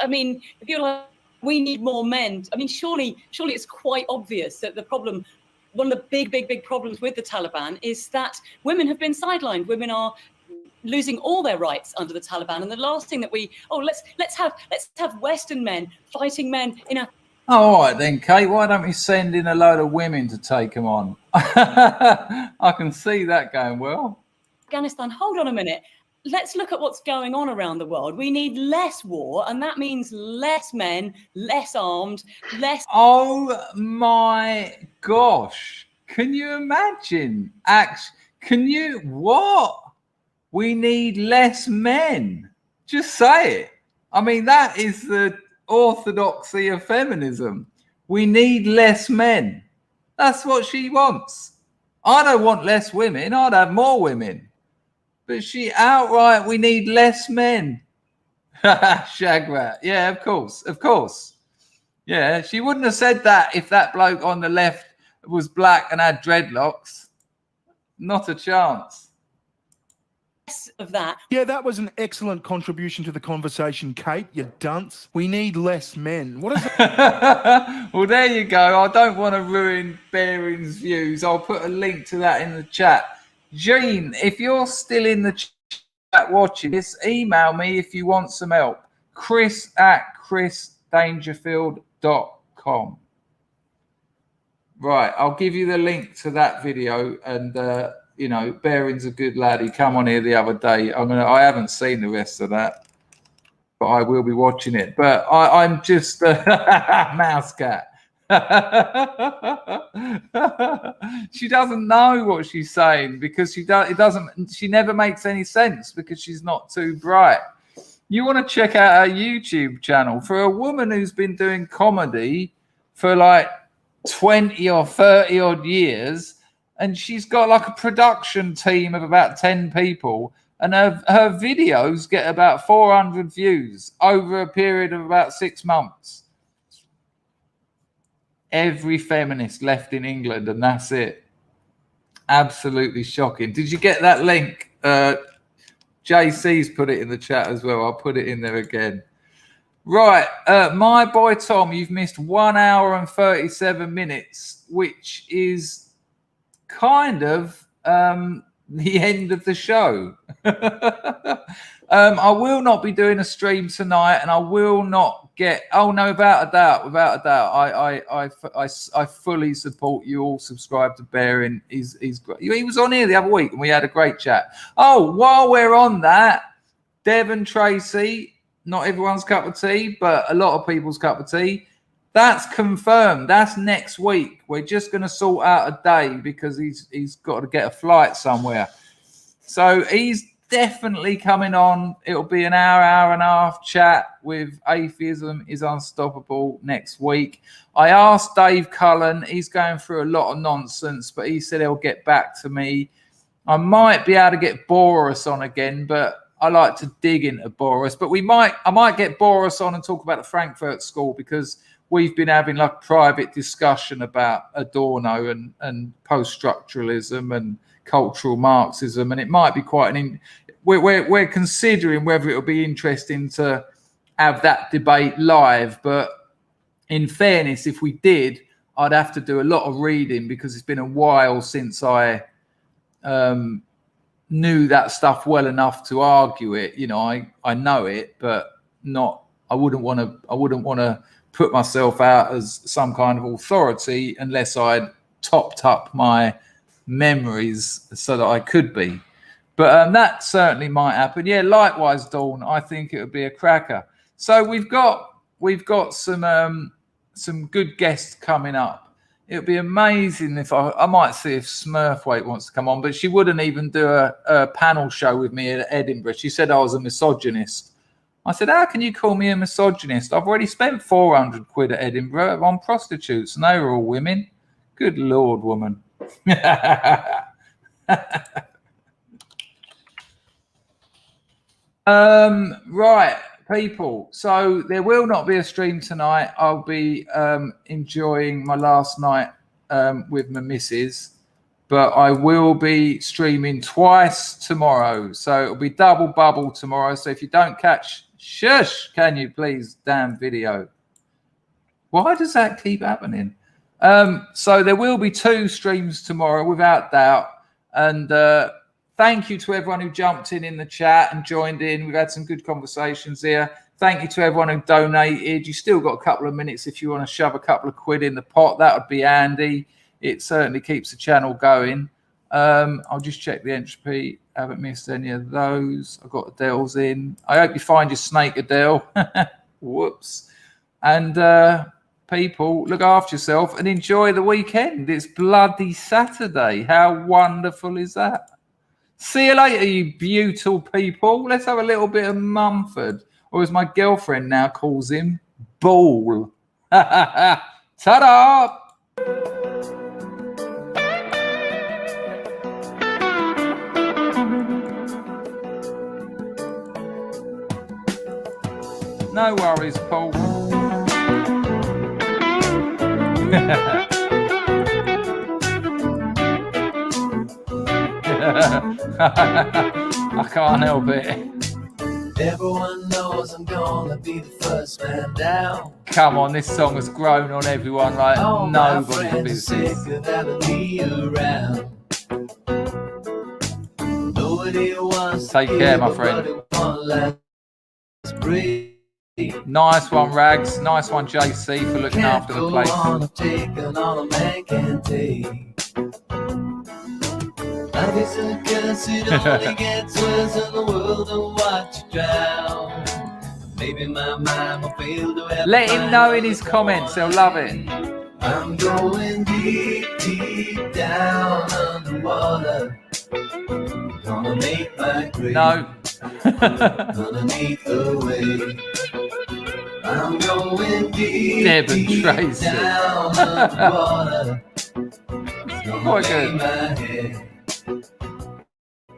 I mean, if you're like, we need more men. I mean, surely it's quite obvious that the problem, one of the big problems with the Taliban is that women have been sidelined. Women are losing all their rights under the Taliban. And the last thing that let's have Western men fighting men in a. Oh, all right then, Kate. Why don't we send in a load of women to take them on? I can see that going well. Afghanistan, hold on a minute. Let's look at what's going on around the world. We need less war, and that means less men, less armed, less. Oh my gosh! Can you imagine? What? We need less men. Just say it. I mean, that is the orthodoxy of feminism. We need less men. That's what she wants. I don't want less women. I'd have more women. But she outright, we need less men. Shagrat. Yeah, of course. Yeah, she wouldn't have said that if that bloke on the left was black and had dreadlocks. Not a chance. Of that. Yeah, that was an excellent contribution to the conversation, Kate, you dunce. We need less men. What is it? Well, there you go. I don't want to ruin Baring's views. I'll put a link to that in the chat. Jean, if you're still in the chat watching this, email me if you want some help. chris@chrisdangerfield.com. Right, I'll give you the link to that video, and Baring's a good lad. He come on here the other day. I haven't seen the rest of that, but I will be watching it. But I'm just mouse cat. She doesn't know what she's saying because she never makes any sense because she's not too bright. You want to check out her YouTube channel. For a woman who's been doing comedy for like 20 or 30 odd years, and she's got like a production team of about 10 people, and her videos get about 400 views over a period of about 6 months. Every feminist left in England, and that's it. Absolutely shocking. Did you get that link? JC's put it in the chat as well. I'll put it in there again. Right, my boy Tom, you've missed 1 hour and 37 minutes, which is kind of the end of the show. I will not be doing a stream tonight, and I will not get. Oh no, without a doubt. I fully support you all. Subscribe to Baring. He's great. He was on here the other week, and we had a great chat. Oh, while we're on that, Devon Tracy, not everyone's cup of tea, but a lot of people's cup of tea. That's confirmed. That's next week. We're just going to sort out a day because he's got to get a flight somewhere. So he's definitely coming on. It'll be an hour and a half chat with Atheism is Unstoppable next week. I asked Dave Cullen. He's going through a lot of nonsense, but he said he'll get back to me. I might be able to get Boris on again, but I like to dig into Boris. But I might get Boris on and talk about the Frankfurt School because we've been having like a private discussion about Adorno and post-structuralism and cultural Marxism, and it might be quite we're considering whether it'll be interesting to have that debate live. But in fairness, if we did, I'd have to do a lot of reading because it's been a while since I knew that stuff well enough to argue it. I know it, but not. I wouldn't want to put myself out as some kind of authority unless I'd topped up my memories so that I could be. But that certainly might happen. Yeah, likewise, Dawn. I think it would be a cracker. So we've got some good guests coming up It would be amazing if I might see if Smurfweight wants to come on, but she wouldn't even do a panel show with me at Edinburgh. She said I was a misogynist. I said, how can you call me a misogynist? I've already spent 400 quid at Edinburgh on prostitutes, and they were all women. Good Lord, woman. Right, people. So there will not be a stream tonight. I'll be enjoying my last night with my missus, but I will be streaming twice tomorrow. So it'll be double bubble tomorrow. So if you don't catch, shush, can you please, damn video. Why does that keep happening? So there will be 2 streams tomorrow, without doubt. And thank you to everyone who jumped in the chat and joined in. We've had some good conversations here. Thank you to everyone who donated. You still got a couple of minutes if you want to shove a couple of quid in the pot. That would be handy. It certainly keeps the channel going. I'll just check the entropy. Haven't missed any of those. I've got Adele's in. I hope you find your snake, Adele. Whoops. And people, look after yourself and enjoy the weekend. It's bloody Saturday. How wonderful is that? See you later, you beautiful people. Let's have a little bit of Mumford, or as my girlfriend now calls him, Ball. Ta-da! No worries, Paul. I can't help it. Everyone knows I'm gonna be the first man down. Come on, this song has grown on everyone like nobody's business. Sick of having me around. Nobody wants Take care, my friend. Nice one, Rags. Nice one, JC, for looking after the place. Life is a curse, it only gets worse in the world and watch you drown. Maybe my mind will fail to have. Let him know in his comments, he'll love it. I'm going deep, deep down underwater. Gonna make my grave. No. Underneath the wave. I'm going deep, Deb and deep Tracy. down underwater. Quite good. My head.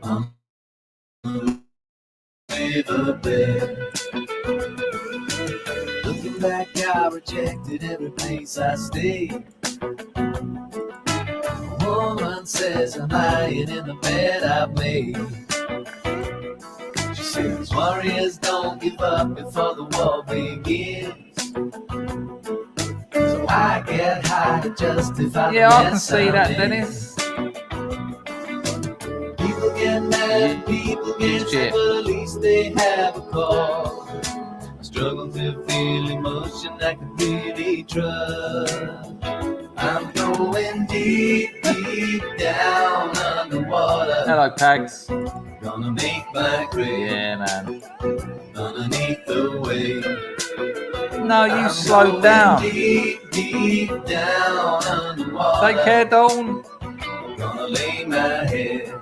On the riverbed. Looking back, I rejected every place I stayed. A woman says I'm lying in the bed I've made. She says warriors don't give up before the war begins. So I get high to justify Yeah, the I can mess see I'm that, in. Dennis. People get mad, people get sick, but at least they have a cause. I struggle to feel emotion I can really trust. I'm going deep, deep down underwater. Hello, Pags. Gonna make my grave. Yeah, man. Underneath the wave. No, you slowed down. Deep, deep down underwater. Take care, Dawn. Gonna lay my head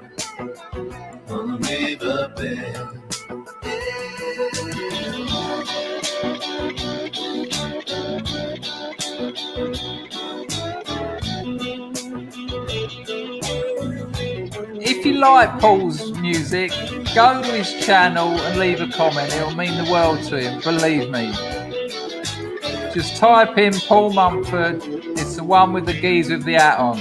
on the riverbed. If you like Paul's music, go to his channel and leave a comment. It'll mean the world to him, believe me. Just type in Paul Mumford. It's the one with the geezer with the hat on.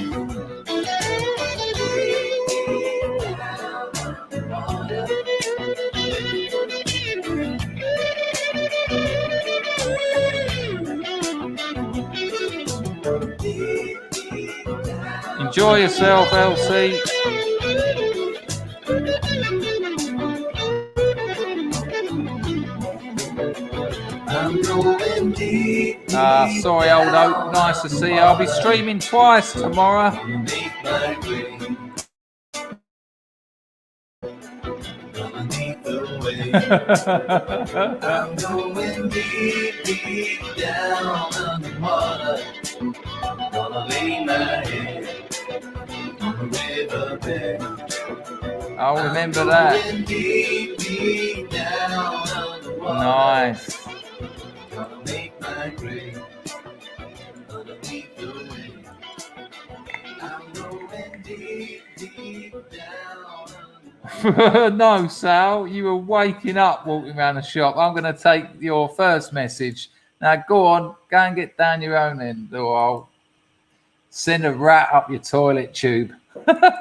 Enjoy yourself, Elsie. Sorry, old oak. Nice to see you. I'll be streaming twice tomorrow. I'm going deep, deep down underwater. I'ma lay my head on the riverbed. I'll remember that. Going deep, deep down underwater. Nice. Gonna make my grave underneath the waves. I'm going deep, deep down underwater. No, Sal, you were waking up walking around the shop. I'm going to take your first message. Now, go on, go and get down your own end, or I'll send a rat up your toilet tube.